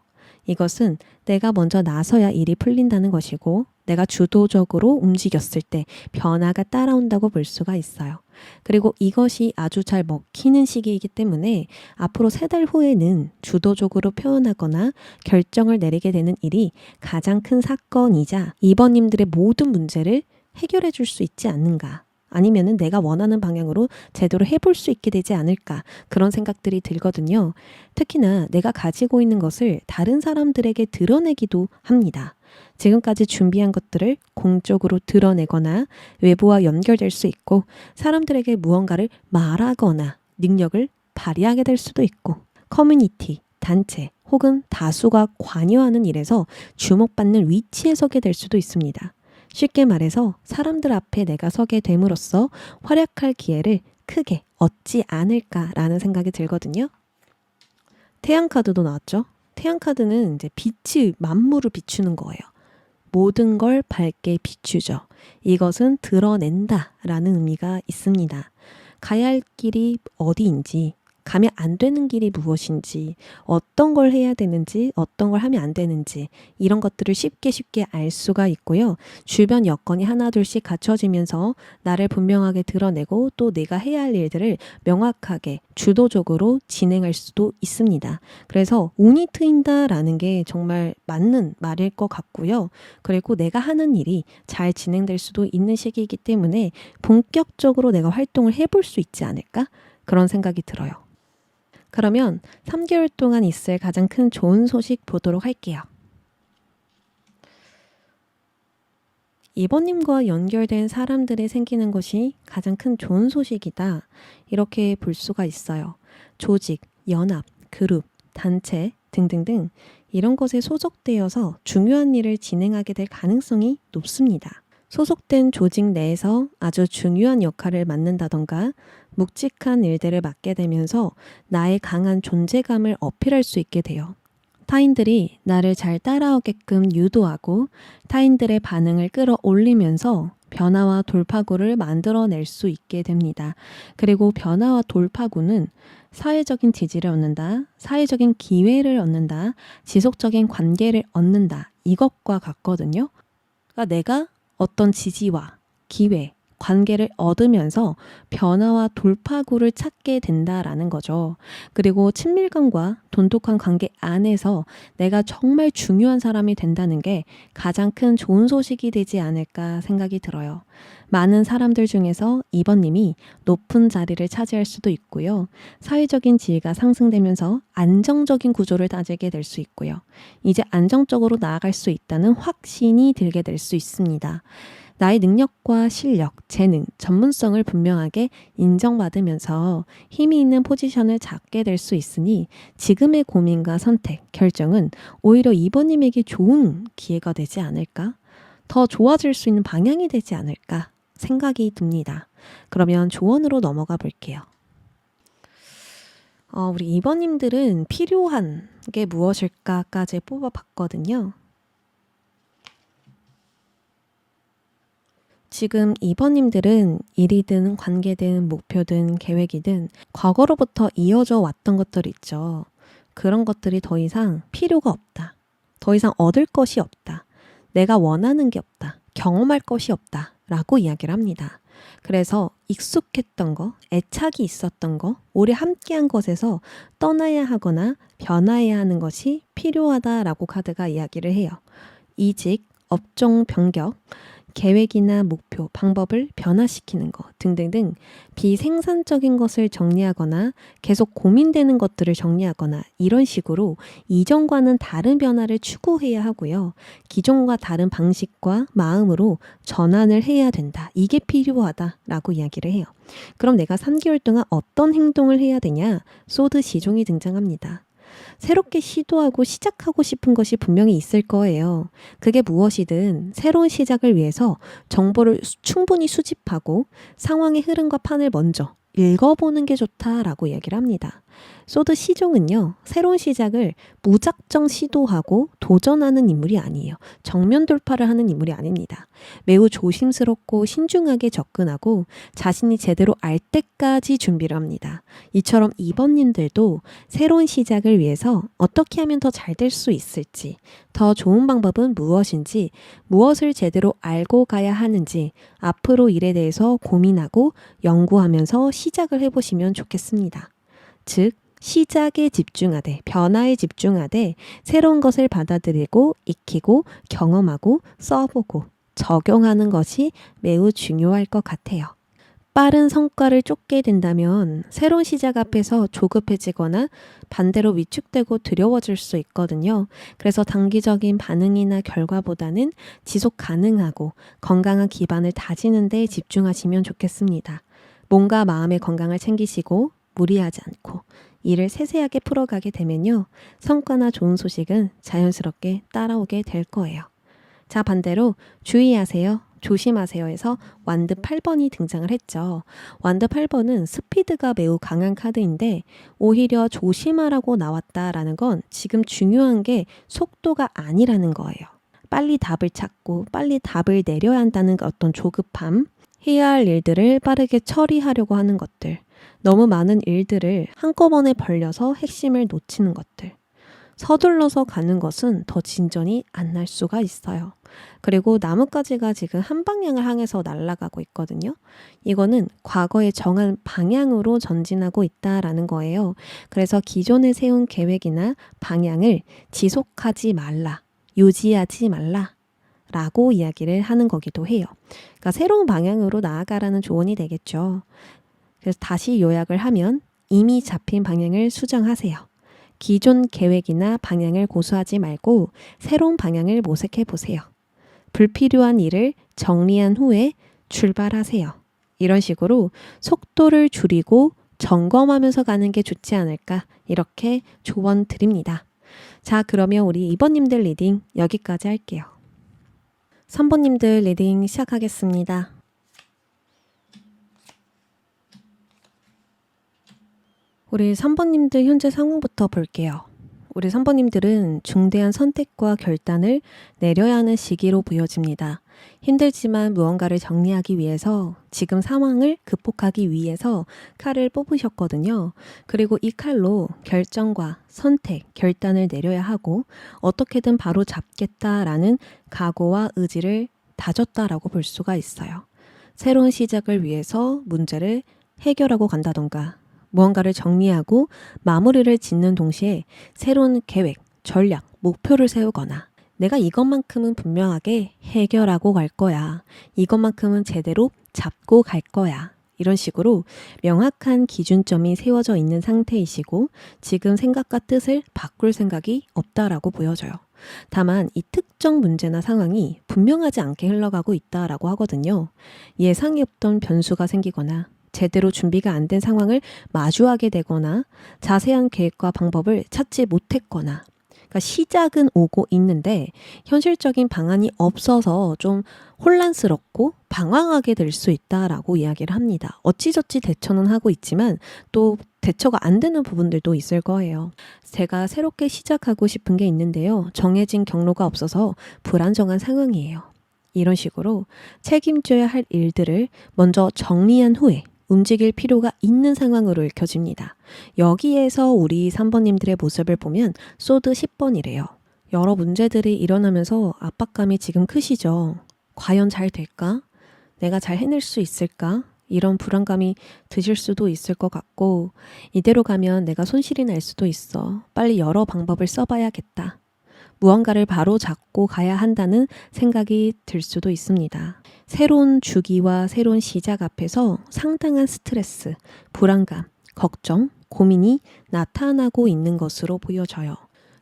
이것은 내가 먼저 나서야 일이 풀린다는 것이고 내가 주도적으로 움직였을 때 변화가 따라온다고 볼 수가 있어요. 그리고 이것이 아주 잘 먹히는 시기이기 때문에 앞으로 3달 후에는 주도적으로 표현하거나 결정을 내리게 되는 일이 가장 큰 사건이자 2번님들의 모든 문제를 해결해 줄 수 있지 않는가. 아니면은 내가 원하는 방향으로 제대로 해볼 수 있게 되지 않을까 그런 생각들이 들거든요. 특히나 내가 가지고 있는 것을 다른 사람들에게 드러내기도 합니다. 지금까지 준비한 것들을 공적으로 드러내거나 외부와 연결될 수 있고 사람들에게 무언가를 말하거나 능력을 발휘하게 될 수도 있고 커뮤니티, 단체 혹은 다수가 관여하는 일에서 주목받는 위치에 서게 될 수도 있습니다. 쉽게 말해서 사람들 앞에 내가 서게 됨으로써 활약할 기회를 크게 얻지 않을까라는 생각이 들거든요. 태양 카드도 나왔죠. 태양 카드는 이제 빛이 만물을 비추는 거예요. 모든 걸 밝게 비추죠. 이것은 드러낸다라는 의미가 있습니다. 가야 할 길이 어디인지, 가면 안 되는 길이 무엇인지, 어떤 걸 해야 되는지, 어떤 걸 하면 안 되는지 이런 것들을 쉽게 알 수가 있고요. 주변 여건이 하나둘씩 갖춰지면서 나를 분명하게 드러내고 또 내가 해야 할 일들을 명확하게 주도적으로 진행할 수도 있습니다. 그래서 운이 트인다라는 게 정말 맞는 말일 것 같고요. 그리고 내가 하는 일이 잘 진행될 수도 있는 시기이기 때문에 본격적으로 내가 활동을 해볼 수 있지 않을까? 그런 생각이 들어요. 그러면 3개월 동안 있을 가장 큰 좋은 소식 보도록 할게요. 2번님과 연결된 사람들이 생기는 것이 가장 큰 좋은 소식이다. 이렇게 볼 수가 있어요. 조직, 연합, 그룹, 단체 등등등 이런 것에 소속되어서 중요한 일을 진행하게 될 가능성이 높습니다. 소속된 조직 내에서 아주 중요한 역할을 맡는다던가 묵직한 일들을 맡게 되면서 나의 강한 존재감을 어필할 수 있게 돼요. 타인들이 나를 잘 따라오게끔 유도하고 타인들의 반응을 끌어올리면서 변화와 돌파구를 만들어낼 수 있게 됩니다. 그리고 변화와 돌파구는 사회적인 지지를 얻는다, 사회적인 기회를 얻는다, 지속적인 관계를 얻는다 이것과 같거든요. 그러니까 내가 어떤 지지와 기회, 관계를 얻으면서 변화와 돌파구를 찾게 된다라는 거죠. 그리고 친밀감과 돈독한 관계 안에서 내가 정말 중요한 사람이 된다는 게 가장 큰 좋은 소식이 되지 않을까 생각이 들어요. 많은 사람들 중에서 2번님이 높은 자리를 차지할 수도 있고요. 사회적인 지위가 상승되면서 안정적인 구조를 다지게 될 수 있고요. 이제 안정적으로 나아갈 수 있다는 확신이 들게 될 수 있습니다. 나의 능력과 실력, 재능, 전문성을 분명하게 인정받으면서 힘이 있는 포지션을 잡게 될 수 있으니 지금의 고민과 선택, 결정은 오히려 2번님에게 좋은 기회가 되지 않을까? 더 좋아질 수 있는 방향이 되지 않을까 생각이 듭니다. 그러면 조언으로 넘어가 볼게요. 우리 2번님들은 필요한 게 무엇일까까지 뽑아봤거든요. 지금 2번님들은 일이든 관계든 목표든 계획이든 과거로부터 이어져 왔던 것들 있죠. 그런 것들이 더 이상 필요가 없다. 더 이상 얻을 것이 없다. 내가 원하는 게 없다. 경험할 것이 없다. 라고 이야기를 합니다. 그래서 익숙했던 거, 애착이 있었던 거, 오래 함께한 것에서 떠나야 하거나 변화해야 하는 것이 필요하다라고 카드가 이야기를 해요. 이직, 업종 변경, 계획이나 목표, 방법을 변화시키는 것 등등등 비생산적인 것을 정리하거나 계속 고민되는 것들을 정리하거나 이런 식으로 이전과는 다른 변화를 추구해야 하고요. 기존과 다른 방식과 마음으로 전환을 해야 된다. 이게 필요하다라고 이야기를 해요. 그럼 내가 3개월 동안 어떤 행동을 해야 되냐? 소드 시종이 등장합니다. 새롭게 시도하고 시작하고 싶은 것이 분명히 있을 거예요. 그게 무엇이든 새로운 시작을 위해서 정보를 충분히 수집하고 상황의 흐름과 판을 먼저 읽어보는 게 좋다라고 이야기를 합니다. 소드 시종은요, 새로운 시작을 무작정 시도하고 도전하는 인물이 아니에요. 정면 돌파를 하는 인물이 아닙니다. 매우 조심스럽고 신중하게 접근하고 자신이 제대로 알 때까지 준비를 합니다. 이처럼 2번님들도 새로운 시작을 위해서 어떻게 하면 더 잘 될 수 있을지, 더 좋은 방법은 무엇인지, 무엇을 제대로 알고 가야 하는지 앞으로 일에 대해서 고민하고 연구하면서 시작을 해보시면 좋겠습니다. 즉, 시작에 집중하되, 변화에 집중하되, 새로운 것을 받아들이고, 익히고, 경험하고, 써보고, 적용하는 것이 매우 중요할 것 같아요. 빠른 성과를 쫓게 된다면 새로운 시작 앞에서 조급해지거나 반대로 위축되고 두려워질 수 있거든요. 그래서 단기적인 반응이나 결과보다는 지속 가능하고 건강한 기반을 다지는 데 집중하시면 좋겠습니다. 몸과 마음의 건강을 챙기시고 무리하지 않고 일을 세세하게 풀어가게 되면요. 성과나 좋은 소식은 자연스럽게 따라오게 될 거예요. 자, 반대로 주의하세요. 조심하세요에서 완드 8번이 등장을 했죠. 완드 8번은 스피드가 매우 강한 카드인데 오히려 조심하라고 나왔다라는 건 지금 중요한 게 속도가 아니라는 거예요. 빨리 답을 찾고 빨리 답을 내려야 한다는 어떤 조급함, 해야 할 일들을 빠르게 처리하려고 하는 것들, 너무 많은 일들을 한꺼번에 벌려서 핵심을 놓치는 것들, 서둘러서 가는 것은 더 진전이 안 날 수가 있어요. 그리고 나뭇가지가 지금 한 방향을 향해서 날아가고 있거든요. 이거는 과거에 정한 방향으로 전진하고 있다라는 거예요. 그래서 기존에 세운 계획이나 방향을 지속하지 말라, 유지하지 말라 라고 이야기를 하는 거기도 해요. 그러니까 새로운 방향으로 나아가라는 조언이 되겠죠. 그래서 다시 요약을 하면 이미 잡힌 방향을 수정하세요. 기존 계획이나 방향을 고수하지 말고 새로운 방향을 모색해 보세요. 불필요한 일을 정리한 후에 출발하세요. 이런 식으로 속도를 줄이고 점검하면서 가는 게 좋지 않을까, 이렇게 조언 드립니다. 자, 그러면 우리 2번님들 리딩 여기까지 할게요. 3번님들 리딩 시작하겠습니다. 우리 3번님들 현재 상황부터 볼게요. 우리 3번님들은 중대한 선택과 결단을 내려야 하는 시기로 보여집니다. 힘들지만 무언가를 정리하기 위해서, 지금 상황을 극복하기 위해서 칼을 뽑으셨거든요. 그리고 이 칼로 결정과 선택, 결단을 내려야 하고 어떻게든 바로 잡겠다라는 각오와 의지를 다졌다라고 볼 수가 있어요. 새로운 시작을 위해서 문제를 해결하고 간다던가 무언가를 정리하고 마무리를 짓는 동시에 새로운 계획, 전략, 목표를 세우거나 내가 이것만큼은 분명하게 해결하고 갈 거야. 이것만큼은 제대로 잡고 갈 거야. 이런 식으로 명확한 기준점이 세워져 있는 상태이시고 지금 생각과 뜻을 바꿀 생각이 없다라고 보여져요. 다만 이 특정 문제나 상황이 분명하지 않게 흘러가고 있다라고 하거든요. 예상이 없던 변수가 생기거나 제대로 준비가 안 된 상황을 마주하게 되거나 자세한 계획과 방법을 찾지 못했거나, 그러니까 시작은 오고 있는데 현실적인 방안이 없어서 좀 혼란스럽고 방황하게 될 수 있다라고 이야기를 합니다. 어찌저찌 대처는 하고 있지만 또 대처가 안 되는 부분들도 있을 거예요. 제가 새롭게 시작하고 싶은 게 있는데요. 정해진 경로가 없어서 불안정한 상황이에요. 이런 식으로 책임져야 할 일들을 먼저 정리한 후에 움직일 필요가 있는 상황으로 읽혀집니다. 여기에서 우리 3번님들의 모습을 보면 소드 10번이래요. 여러 문제들이 일어나면서 압박감이 지금 크시죠? 과연 잘 될까? 내가 잘 해낼 수 있을까? 이런 불안감이 드실 수도 있을 것 같고, 이대로 가면 내가 손실이 날 수도 있어. 빨리 여러 방법을 써봐야겠다. 무언가를 바로 잡고 가야 한다는 생각이 들 수도 있습니다. 새로운 주기와 새로운 시작 앞에서 상당한 스트레스, 불안감, 걱정, 고민이 나타나고 있는 것으로 보여져요.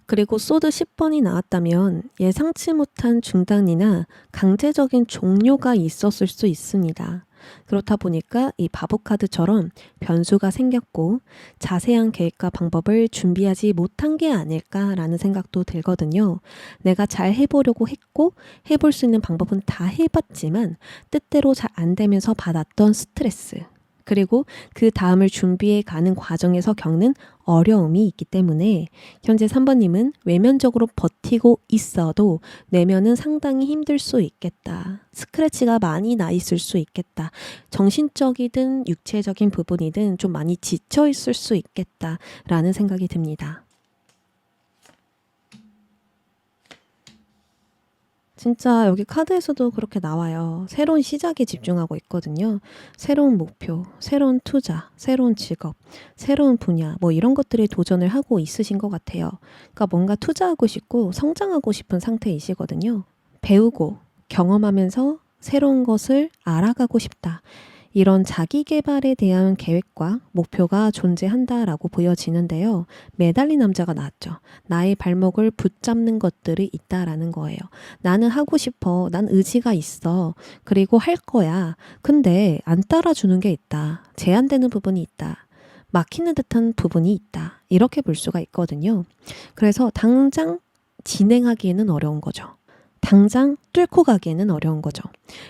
그리고 소드 10번이 나왔다면 예상치 못한 중단이나 강제적인 종료가 있었을 수 있습니다. 그렇다 보니까 이 바보카드처럼 변수가 생겼고 자세한 계획과 방법을 준비하지 못한 게 아닐까라는 생각도 들거든요. 내가 잘 해보려고 했고 해볼 수 있는 방법은 다 해봤지만 뜻대로 잘 안 되면서 받았던 스트레스, 그리고 그 다음을 준비해 가는 과정에서 겪는 어려움이 있기 때문에 현재 3번님은 외면적으로 버티고 있어도 내면은 상당히 힘들 수 있겠다. 스크래치가 많이 나 있을 수 있겠다. 정신적이든 육체적인 부분이든 좀 많이 지쳐 있을 수 있겠다라는 생각이 듭니다. 진짜 여기 카드에서도 그렇게 나와요. 새로운 시작에 집중하고 있거든요. 새로운 목표, 새로운 투자, 새로운 직업, 새로운 분야, 뭐 이런 것들에 도전을 하고 있으신 것 같아요. 그러니까 뭔가 투자하고 싶고 성장하고 싶은 상태이시거든요. 배우고 경험하면서 새로운 것을 알아가고 싶다. 이런 자기 개발에 대한 계획과 목표가 존재한다라고 보여지는데요. 매달린 남자가 나왔죠. 나의 발목을 붙잡는 것들이 있다라는 거예요. 나는 하고 싶어. 난 의지가 있어. 그리고 할 거야. 근데 안 따라주는 게 있다. 제한되는 부분이 있다. 막히는 듯한 부분이 있다. 이렇게 볼 수가 있거든요. 그래서 당장 진행하기에는 어려운 거죠. 당장 뚫고 가기에는 어려운 거죠.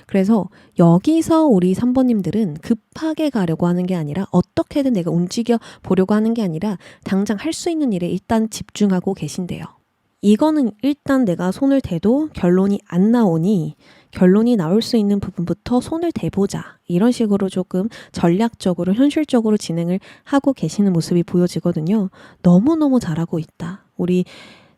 그래서 여기서 우리 3번님들은 급하게 가려고 하는 게 아니라 어떻게든 내가 움직여 보려고 하는 게 아니라 당장 할 수 있는 일에 일단 집중하고 계신데요. 이거는 일단 내가 손을 대도 결론이 안 나오니 결론이 나올 수 있는 부분부터 손을 대보자. 이런 식으로 조금 전략적으로 현실적으로 진행을 하고 계시는 모습이 보여지거든요. 너무너무 잘하고 있다. 우리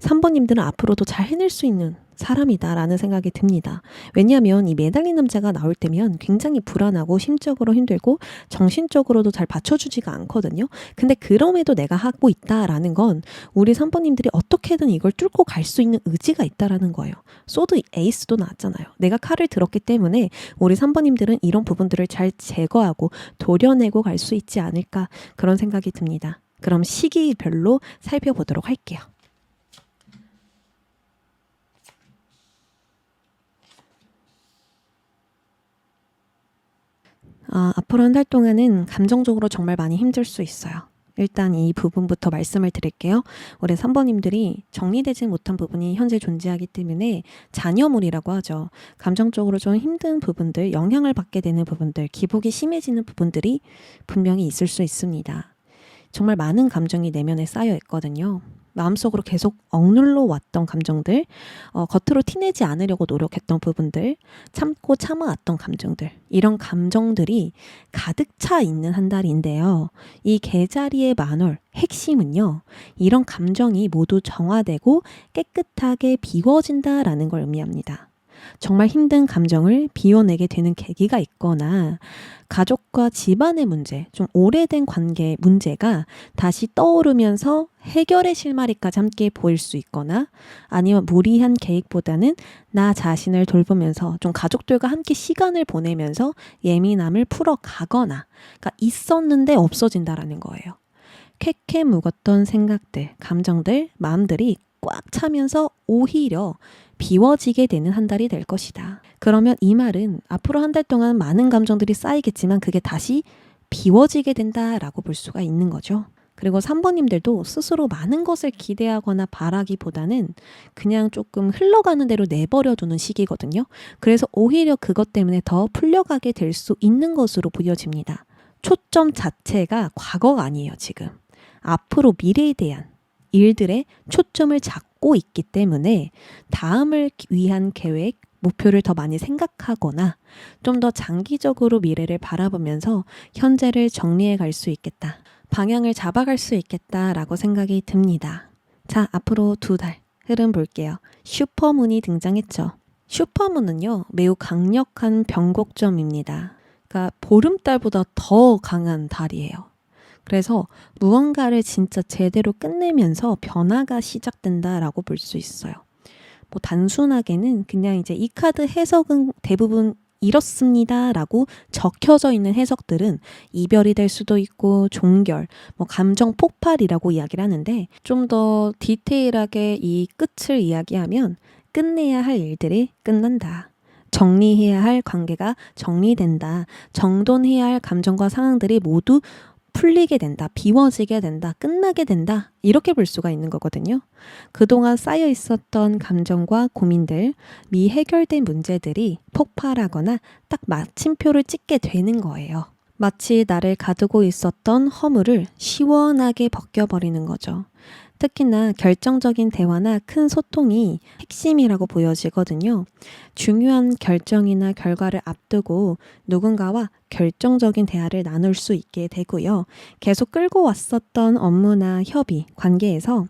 3번님들은 앞으로도 잘 해낼 수 있는 사람이다라는 생각이 듭니다. 왜냐하면 이 매달린 남자가 나올 때면 굉장히 불안하고 심적으로 힘들고 정신적으로도 잘 받쳐주지가 않거든요. 근데 그럼에도 내가 하고 있다라는 건 우리 3번님들이 어떻게든 이걸 뚫고 갈 수 있는 의지가 있다라는 거예요. 소드 에이스도 나왔잖아요. 내가 칼을 들었기 때문에 우리 3번님들은 이런 부분들을 잘 제거하고 도려내고 갈 수 있지 않을까 그런 생각이 듭니다. 그럼 시기별로 살펴보도록 할게요. 앞으로 한 달 동안은 감정적으로 정말 많이 힘들 수 있어요. 일단 이 부분부터 말씀을 드릴게요. 우리 3번님들이 정리되지 못한 부분이 현재 존재하기 때문에 잔여물이라고 하죠. 감정적으로 좀 힘든 부분들, 영향을 받게 되는 부분들, 기복이 심해지는 부분들이 분명히 있을 수 있습니다. 정말 많은 감정이 내면에 쌓여 있거든요. 마음속으로 계속 억눌러 왔던 감정들, 겉으로 티내지 않으려고 노력했던 부분들, 참고 참아왔던 감정들, 이런 감정들이 가득 차 있는 한 달인데요. 이 계자리의 만월, 핵심은요. 이런 감정이 모두 정화되고 깨끗하게 비워진다라는 걸 의미합니다. 정말 힘든 감정을 비워내게 되는 계기가 있거나 가족과 집안의 문제, 좀 오래된 관계의 문제가 다시 떠오르면서 해결의 실마리까지 함께 보일 수 있거나 아니면 무리한 계획보다는 나 자신을 돌보면서 좀 가족들과 함께 시간을 보내면서 예민함을 풀어가거나 그러니까 있었는데 없어진다라는 거예요. 쾌쾌 묵었던 생각들, 감정들, 마음들이 꽉 차면서 오히려 비워지게 되는 한 달이 될 것이다. 그러면 이 말은 앞으로 한 달 동안 많은 감정들이 쌓이겠지만 그게 다시 비워지게 된다라고 볼 수가 있는 거죠. 그리고 3번님들도 스스로 많은 것을 기대하거나 바라기보다는 그냥 조금 흘러가는 대로 내버려 두는 시기거든요. 그래서 오히려 그것 때문에 더 풀려가게 될 수 있는 것으로 보여집니다. 초점 자체가 과거가 아니에요, 지금. 앞으로 미래에 대한 일들에 초점을 잡고 있기 때문에 다음을 위한 계획, 목표를 더 많이 생각하거나 좀 더 장기적으로 미래를 바라보면서 현재를 정리해 갈 수 있겠다. 방향을 잡아갈 수 있겠다라고 생각이 듭니다. 자, 앞으로 2달 흐름 볼게요. 슈퍼문이 등장했죠. 슈퍼문은요, 매우 강력한 변곡점입니다. 그러니까 보름달보다 더 강한 달이에요. 그래서 무언가를 진짜 제대로 끝내면서 변화가 시작된다라고 볼 수 있어요. 뭐 단순하게는 그냥 이제 이 카드 해석은 대부분 이렇습니다 라고 적혀져 있는 해석들은 이별이 될 수도 있고 종결, 뭐 감정 폭발이라고 이야기를 하는데, 좀 더 디테일하게 이 끝을 이야기하면 끝내야 할 일들이 끝난다. 정리해야 할 관계가 정리된다. 정돈해야 할 감정과 상황들이 모두 풀리게 된다. 비워지게 된다. 끝나게 된다. 이렇게 볼 수가 있는 거거든요. 그동안 쌓여 있었던 감정과 고민들, 미해결된 문제들이 폭발하거나 딱 마침표를 찍게 되는 거예요. 마치 나를 가두고 있었던 허물을 시원하게 벗겨버리는 거죠. 특히나 결정적인 대화나 큰 소통이 핵심이라고 보여지거든요. 중요한 결정이나 결과를 앞두고 누군가와 결정적인 대화를 나눌 수 있게 되고요. 계속 끌고 왔었던 업무나 협의, 관계에서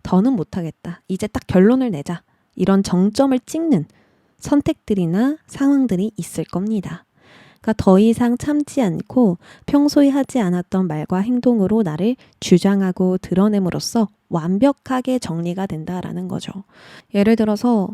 더는 못하겠다. 이제 딱 결론을 내자. 이런 정점을 찍는 선택들이나 상황들이 있을 겁니다. 그러니까 더 이상 참지 않고 평소에 하지 않았던 말과 행동으로 나를 주장하고 드러냄으로써 완벽하게 정리가 된다라는 거죠. 예를 들어서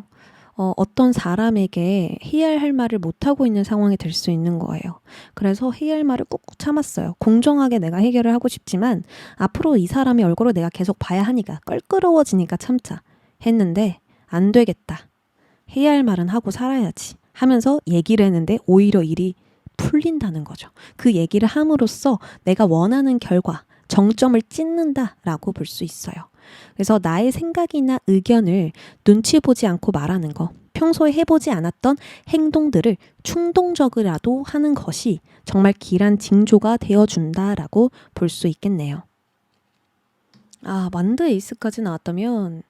어떤 사람에게 해야 할 말을 못하고 있는 상황이 될 수 있는 거예요. 그래서 해야 할 말을 꾹꾹 참았어요. 공정하게 내가 해결을 하고 싶지만 앞으로 이 사람의 얼굴을 내가 계속 봐야 하니까 껄끄러워지니까 참자 했는데, 안 되겠다. 해야 할 말은 하고 살아야지 하면서 얘기를 했는데 오히려 일이 풀린다는 거죠. 그 얘기를 함으로써 내가 원하는 결과, 정점을 찍는다라고 볼 수 있어요. 그래서 나의 생각이나 의견을 눈치 보지 않고 말하는 거, 평소에 해보지 않았던 행동들을 충동적이라도 하는 것이 정말 길한 징조가 되어준다라고 볼 수 있겠네요. 완드 에이스까지 나왔다면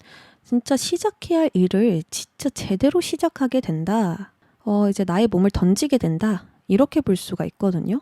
진짜 시작해야 할 일을 진짜 제대로 시작하게 된다. 이제 나의 몸을 던지게 된다. 이렇게 볼 수가 있거든요.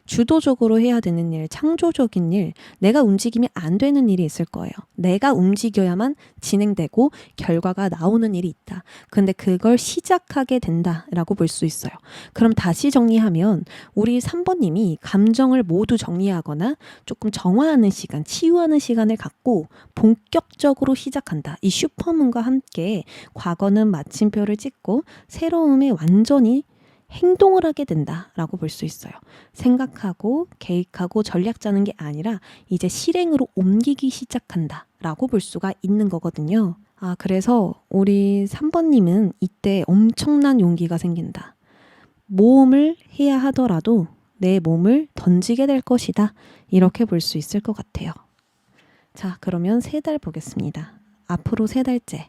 주도적으로 해야 되는 일, 창조적인 일, 내가 움직이면 안 되는 일이 있을 거예요. 내가 움직여야만 진행되고 결과가 나오는 일이 있다. 근데 그걸 시작하게 된다라고 볼 수 있어요. 그럼 다시 정리하면 우리 3번님이 감정을 모두 정리하거나 조금 정화하는 시간, 치유하는 시간을 갖고 본격적으로 시작한다. 이 슈퍼문과 함께 과거는 마침표를 찍고 새로움에 완전히 행동을 하게 된다라고 볼 수 있어요. 생각하고 계획하고 전략 짜는 게 아니라 이제 실행으로 옮기기 시작한다라고 볼 수가 있는 거거든요. 그래서 우리 3번님은 이때 엄청난 용기가 생긴다. 모험을 해야 하더라도 내 몸을 던지게 될 것이다. 이렇게 볼 수 있을 것 같아요. 자, 그러면 3달 보겠습니다. 앞으로 3달째.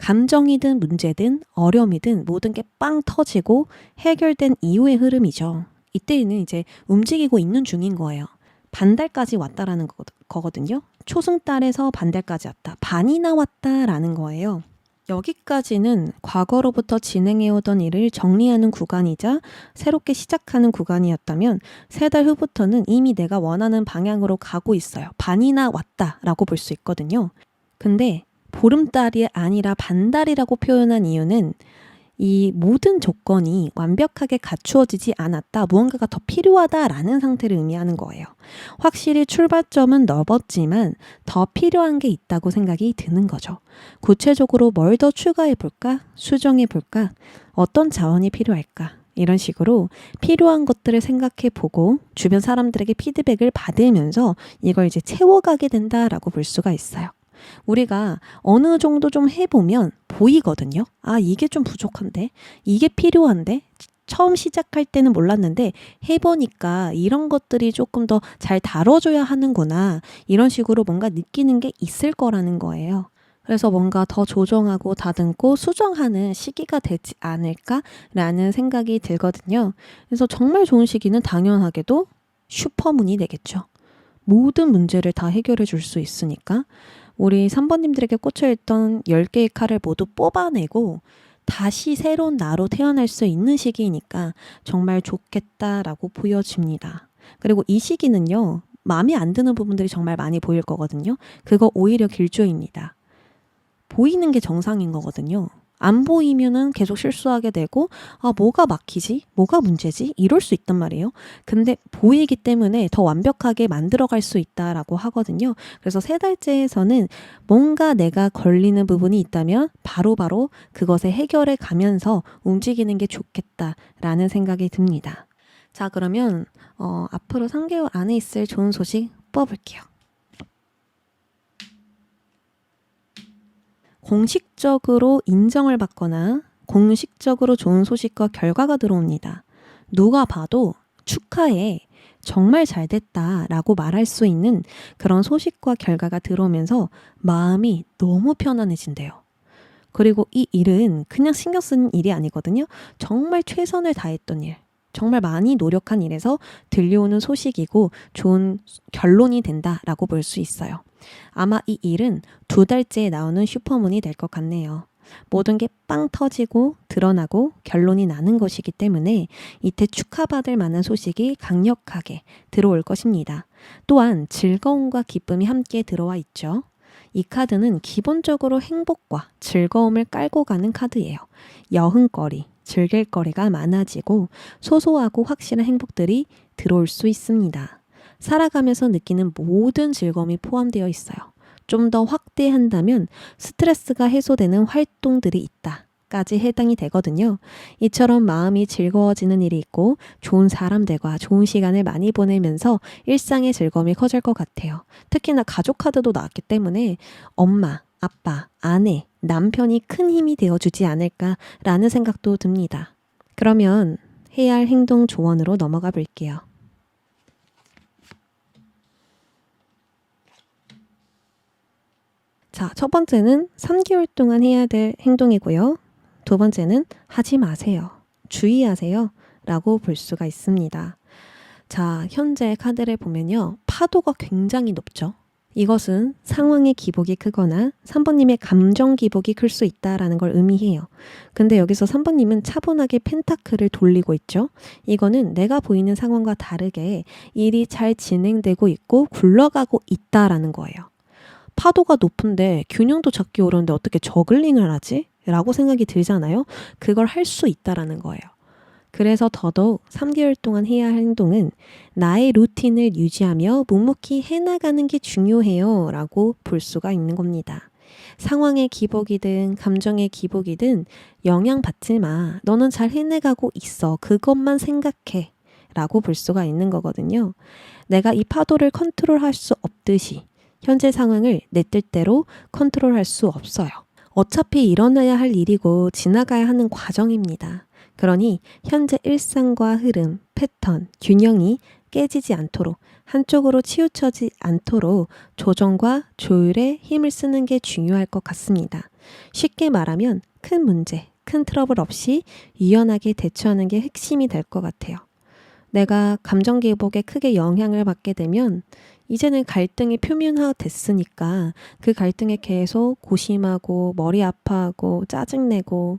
감정이든 문제든 어려움이든 모든 게 빵 터지고 해결된 이후의 흐름이죠. 이때는 이제 움직이고 있는 중인 거예요. 반달까지 왔다라는 거거든요. 초승달에서 반달까지 왔다. 반이나 왔다라는 거예요. 여기까지는 과거로부터 진행해오던 일을 정리하는 구간이자 새롭게 시작하는 구간이었다면 3달 후부터는 이미 내가 원하는 방향으로 가고 있어요. 반이나 왔다라고 볼 수 있거든요. 근데 보름달이 아니라 반달이라고 표현한 이유는 이 모든 조건이 완벽하게 갖추어지지 않았다, 무언가가 더 필요하다라는 상태를 의미하는 거예요. 확실히 출발점은 넓었지만 더 필요한 게 있다고 생각이 드는 거죠. 구체적으로 뭘 더 추가해 볼까? 수정해 볼까? 어떤 자원이 필요할까? 이런 식으로 필요한 것들을 생각해 보고 주변 사람들에게 피드백을 받으면서 이걸 이제 채워가게 된다라고 볼 수가 있어요. 우리가 어느 정도 좀 해보면 보이거든요. 이게 좀 부족한데? 이게 필요한데? 처음 시작할 때는 몰랐는데 해보니까 이런 것들이 조금 더 잘 다뤄줘야 하는구나. 이런 식으로 뭔가 느끼는 게 있을 거라는 거예요. 그래서 뭔가 더 조정하고 다듬고 수정하는 시기가 되지 않을까라는 생각이 들거든요. 그래서 정말 좋은 시기는 당연하게도 슈퍼문이 되겠죠. 모든 문제를 다 해결해 줄 수 있으니까 우리 3번님들에게 꽂혀있던 10개의 칼을 모두 뽑아내고 다시 새로운 나로 태어날 수 있는 시기이니까 정말 좋겠다라고 보여집니다. 그리고 이 시기는요, 마음에 안 드는 부분들이 정말 많이 보일 거거든요. 그거 오히려 길조입니다. 보이는 게 정상인 거거든요. 안 보이면은 계속 실수하게 되고, 뭐가 막히지? 뭐가 문제지? 이럴 수 있단 말이에요. 근데 보이기 때문에 더 완벽하게 만들어갈 수 있다라고 하거든요. 그래서 세 달째에서는 뭔가 내가 걸리는 부분이 있다면 바로바로 그것에 해결해 가면서 움직이는 게 좋겠다라는 생각이 듭니다. 자, 그러면 앞으로 3개월 안에 있을 좋은 소식 뽑아볼게요. 공식적으로 인정을 받거나 공식적으로 좋은 소식과 결과가 들어옵니다. 누가 봐도 축하해, 정말 잘 됐다라고 말할 수 있는 그런 소식과 결과가 들어오면서 마음이 너무 편안해진대요. 그리고 이 일은 그냥 신경 쓰는 일이 아니거든요. 정말 최선을 다했던 일, 정말 많이 노력한 일에서 들려오는 소식이고 좋은 결론이 된다라고 볼 수 있어요. 아마 이 일은 2달째에 나오는 슈퍼문이 될 것 같네요. 모든 게 빵 터지고 드러나고 결론이 나는 것이기 때문에 이때 축하받을 만한 소식이 강력하게 들어올 것입니다. 또한 즐거움과 기쁨이 함께 들어와 있죠. 이 카드는 기본적으로 행복과 즐거움을 깔고 가는 카드예요. 여흥거리, 즐길 거리가 많아지고 소소하고 확실한 행복들이 들어올 수 있습니다. 살아가면서 느끼는 모든 즐거움이 포함되어 있어요. 좀 더 확대한다면 스트레스가 해소되는 활동들이 있다까지 해당이 되거든요. 이처럼 마음이 즐거워지는 일이 있고 좋은 사람들과 좋은 시간을 많이 보내면서 일상의 즐거움이 커질 것 같아요. 특히나 가족 카드도 나왔기 때문에 엄마, 아빠, 아내, 남편이 큰 힘이 되어주지 않을까라는 생각도 듭니다. 그러면 해야 할 행동 조언으로 넘어가 볼게요. 자, 첫 번째는 3개월 동안 해야 될 행동이고요. 두 번째는 하지 마세요. 주의하세요. 라고 볼 수가 있습니다. 자, 현재 카드를 보면요. 파도가 굉장히 높죠. 이것은 상황의 기복이 크거나 3번님의 감정 기복이 클 수 있다라는 걸 의미해요. 근데 여기서 3번님은 차분하게 펜타클을 돌리고 있죠. 이거는 내가 보이는 상황과 다르게 일이 잘 진행되고 있고 굴러가고 있다라는 거예요. 파도가 높은데 균형도 잡기 어려운데 어떻게 저글링을 하지? 라고 생각이 들잖아요. 그걸 할 수 있다라는 거예요. 그래서 더더욱 3개월 동안 해야 할 행동은 나의 루틴을 유지하며 묵묵히 해나가는 게 중요해요 라고 볼 수가 있는 겁니다. 상황의 기복이든 감정의 기복이든 영향받지 마. 너는 잘 해내가고 있어. 그것만 생각해 라고 볼 수가 있는 거거든요. 내가 이 파도를 컨트롤할 수 없듯이 현재 상황을 내 뜻대로 컨트롤할 수 없어요. 어차피 일어나야 할 일이고 지나가야 하는 과정입니다. 그러니 현재 일상과 흐름, 패턴, 균형이 깨지지 않도록 한쪽으로 치우쳐지 않도록 조정과 조율에 힘을 쓰는 게 중요할 것 같습니다. 쉽게 말하면 큰 문제, 큰 트러블 없이 유연하게 대처하는 게 핵심이 될 것 같아요. 내가 감정 기복에 크게 영향을 받게 되면 이제는 갈등이 표면화됐으니까 그 갈등에 계속 고심하고 머리 아파하고 짜증내고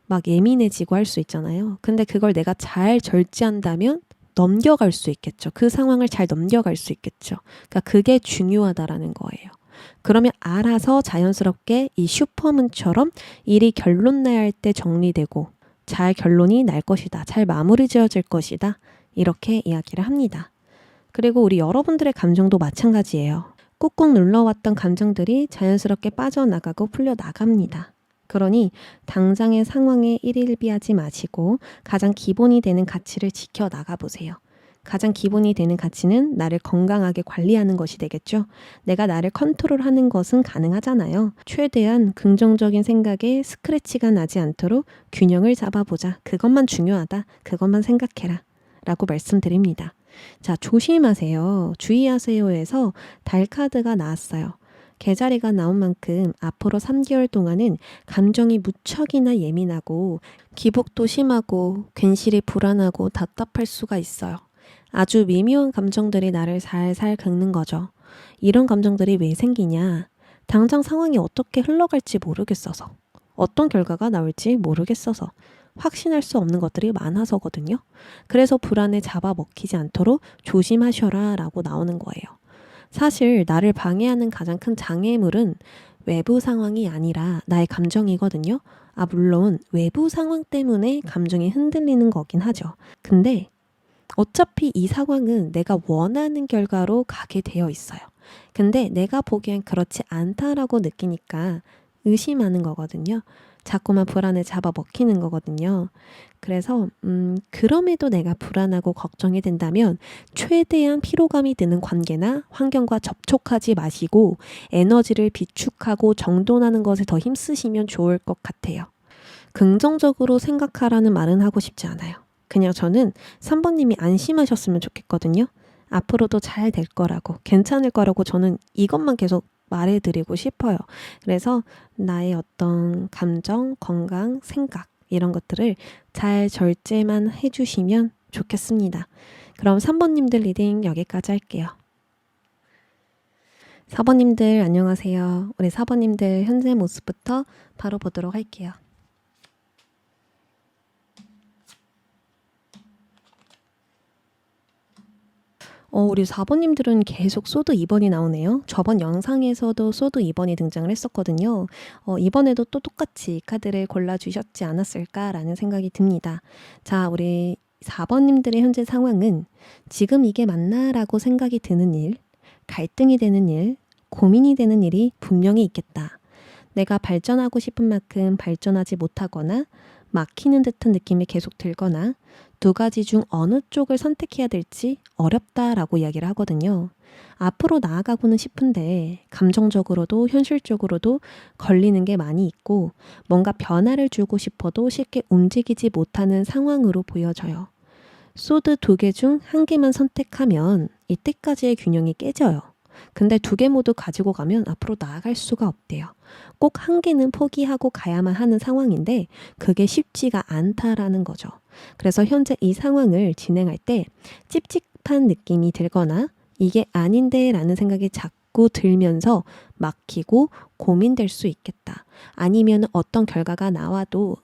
막 예민해지고 할 수 있잖아요. 근데 그걸 내가 잘 절제한다면 넘겨갈 수 있겠죠. 그 상황을 잘 넘겨갈 수 있겠죠. 그러니까 그게 중요하다라는 거예요. 그러면 알아서 자연스럽게 이 슈퍼문처럼 일이 결론 나야 할 때 정리되고 잘 결론이 날 것이다. 잘 마무리 지어질 것이다. 이렇게 이야기를 합니다. 그리고 우리 여러분들의 감정도 마찬가지예요. 꾹꾹 눌러왔던 감정들이 자연스럽게 빠져나가고 풀려나갑니다. 그러니 당장의 상황에 일일비하지 마시고 가장 기본이 되는 가치를 지켜나가 보세요. 가장 기본이 되는 가치는 나를 건강하게 관리하는 것이 되겠죠. 내가 나를 컨트롤하는 것은 가능하잖아요. 최대한 긍정적인 생각에 스크래치가 나지 않도록 균형을 잡아보자. 그것만 중요하다. 그것만 생각해라. 라고 말씀드립니다. 자, 조심하세요. 주의하세요에서 달 카드가 나왔어요. 개자리가 나온 만큼 앞으로 3개월 동안은 감정이 무척이나 예민하고 기복도 심하고 괜시리 불안하고 답답할 수가 있어요. 아주 미묘한 감정들이 나를 살살 긁는 거죠. 이런 감정들이 왜 생기냐? 당장 상황이 어떻게 흘러갈지 모르겠어서, 어떤 결과가 나올지 모르겠어서, 확신할 수 없는 것들이 많아서거든요. 그래서 불안에 잡아먹히지 않도록 조심하셔라 라고 나오는 거예요. 사실 나를 방해하는 가장 큰 장애물은 외부 상황이 아니라 나의 감정이거든요. 물론 외부 상황 때문에 감정이 흔들리는 거긴 하죠. 근데 어차피 이 상황은 내가 원하는 결과로 가게 되어 있어요. 근데 내가 보기엔 그렇지 않다라고 느끼니까 의심하는 거거든요. 자꾸만 불안에 잡아먹히는 거거든요. 그래서 그럼에도 내가 불안하고 걱정이 된다면 최대한 피로감이 드는 관계나 환경과 접촉하지 마시고 에너지를 비축하고 정돈하는 것에 더 힘쓰시면 좋을 것 같아요. 긍정적으로 생각하라는 말은 하고 싶지 않아요. 그냥 저는 3번님이 안심하셨으면 좋겠거든요. 앞으로도 잘 될 거라고, 괜찮을 거라고 저는 이것만 계속 말해드리고 싶어요. 그래서 나의 어떤 감정, 건강, 생각 이런 것들을 잘 절제만 해주시면 좋겠습니다. 그럼 3번님들 리딩 여기까지 할게요. 4번님들 안녕하세요. 우리 4번님들 현재 모습부터 바로 보도록 할게요. 우리 4번님들은 계속 소드 2번이 나오네요. 저번 영상에서도 소드 2번이 등장을 했었거든요. 이번에도 또 똑같이 카드를 골라주셨지 않았을까라는 생각이 듭니다. 자, 우리 4번님들의 현재 상황은 지금 이게 맞나? 라고 생각이 드는 일, 갈등이 되는 일, 고민이 되는 일이 분명히 있겠다. 내가 발전하고 싶은 만큼 발전하지 못하거나 막히는 듯한 느낌이 계속 들거나 두 가지 중 어느 쪽을 선택해야 될지 어렵다라고 이야기를 하거든요. 앞으로 나아가고는 싶은데 감정적으로도 현실적으로도 걸리는 게 많이 있고 뭔가 변화를 주고 싶어도 쉽게 움직이지 못하는 상황으로 보여져요. 소드 2개 중 한 개만 선택하면 이때까지의 균형이 깨져요. 근데 2개 모두 가지고 가면 앞으로 나아갈 수가 없대요. 꼭 한 개는 포기하고 가야만 하는 상황인데 그게 쉽지가 않다라는 거죠. 그래서 현재 이 상황을 진행할 때 찝찝한 느낌이 들거나 이게 아닌데 라는 생각이 자꾸 들면서 막히고 고민될 수 있겠다. 아니면 어떤 결과가 나와도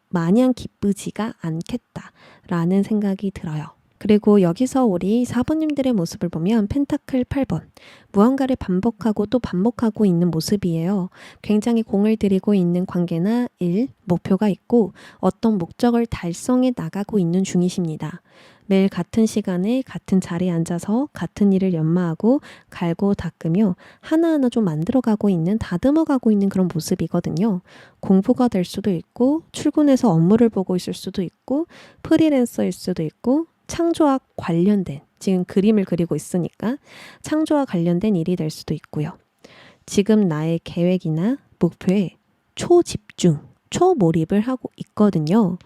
마냥 기쁘지가 않겠다라는 생각이 들어요. 그리고 여기서 우리 4번님들의 모습을 보면 펜타클 8번 무언가를 반복하고 또 반복하고 있는 모습이에요. 굉장히 공을 들이고 있는 관계나 일, 목표가 있고 어떤 목적을 달성해 나가고 있는 중이십니다. 매일 같은 시간에 같은 자리에 앉아서 같은 일을 연마하고 갈고 닦으며 하나하나 좀 만들어가고 있는, 다듬어가고 있는 그런 모습이거든요. 공부가 될 수도 있고 출근해서 업무를 보고 있을 수도 있고 프리랜서일 수도 있고 창조와 관련된, 지금 그림을 그리고 있으니까 창조와 관련된 일이 될 수도 있고요. 지금 나의 계획이나 목표에 초집중, 초몰입을 하고 있거든요.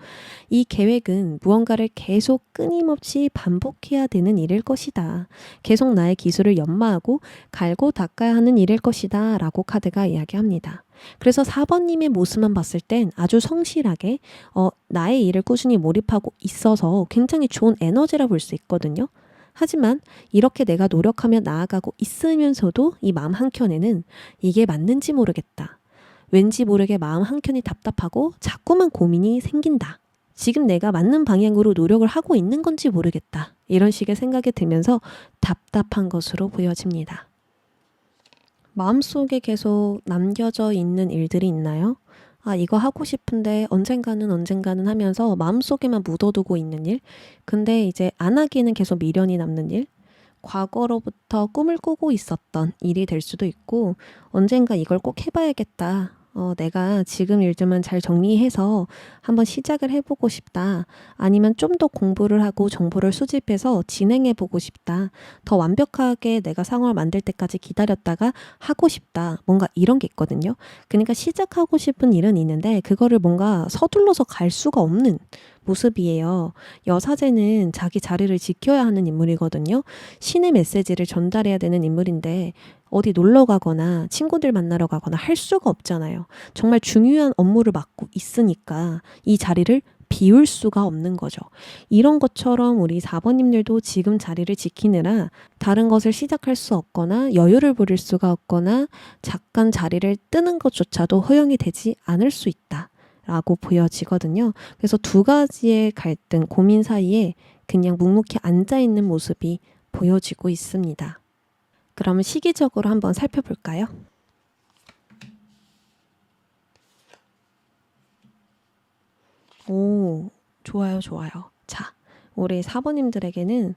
이 계획은 무언가를 계속 끊임없이 반복해야 되는 일일 것이다. 계속 나의 기술을 연마하고 갈고 닦아야 하는 일일 것이다 라고 카드가 이야기합니다. 그래서 4번님의 모습만 봤을 땐 아주 성실하게 나의 일을 꾸준히 몰입하고 있어서 굉장히 좋은 에너지라 볼 수 있거든요. 하지만 이렇게 내가 노력하며 나아가고 있으면서도 이 마음 한켠에는 이게 맞는지 모르겠다. 왠지 모르게 마음 한켠이 답답하고 자꾸만 고민이 생긴다. 지금 내가 맞는 방향으로 노력을 하고 있는 건지 모르겠다. 이런 식의 생각이 들면서 답답한 것으로 보여집니다. 마음속에 계속 남겨져 있는 일들이 있나요? 이거 하고 싶은데 언젠가는 하면서 마음속에만 묻어두고 있는 일? 근데 이제 안 하기에는 계속 미련이 남는 일? 과거로부터 꿈을 꾸고 있었던 일이 될 수도 있고 언젠가 이걸 꼭 해봐야겠다. 내가 지금 일들만 잘 정리해서 한번 시작을 해보고 싶다. 아니면 좀 더 공부를 하고 정보를 수집해서 진행해보고 싶다. 더 완벽하게 내가 상황을 만들 때까지 기다렸다가 하고 싶다. 뭔가 이런 게 있거든요. 그러니까 시작하고 싶은 일은 있는데 그거를 뭔가 서둘러서 갈 수가 없는 모습이에요. 여사제는 자기 자리를 지켜야 하는 인물이거든요. 신의 메시지를 전달해야 되는 인물인데 어디 놀러 가거나 친구들 만나러 가거나 할 수가 없잖아요. 정말 중요한 업무를 맡고 있으니까 이 자리를 비울 수가 없는 거죠. 이런 것처럼 우리 4번님들도 지금 자리를 지키느라 다른 것을 시작할 수 없거나 여유를 부릴 수가 없거나 잠깐 자리를 뜨는 것조차도 허용이 되지 않을 수 있다. 라고 보여지거든요. 그래서 두 가지의 갈등, 고민 사이에 그냥 묵묵히 앉아있는 모습이 보여지고 있습니다. 그럼 시기적으로 한번 살펴볼까요? 오, 좋아요, 좋아요. 자, 우리 사부님들에게는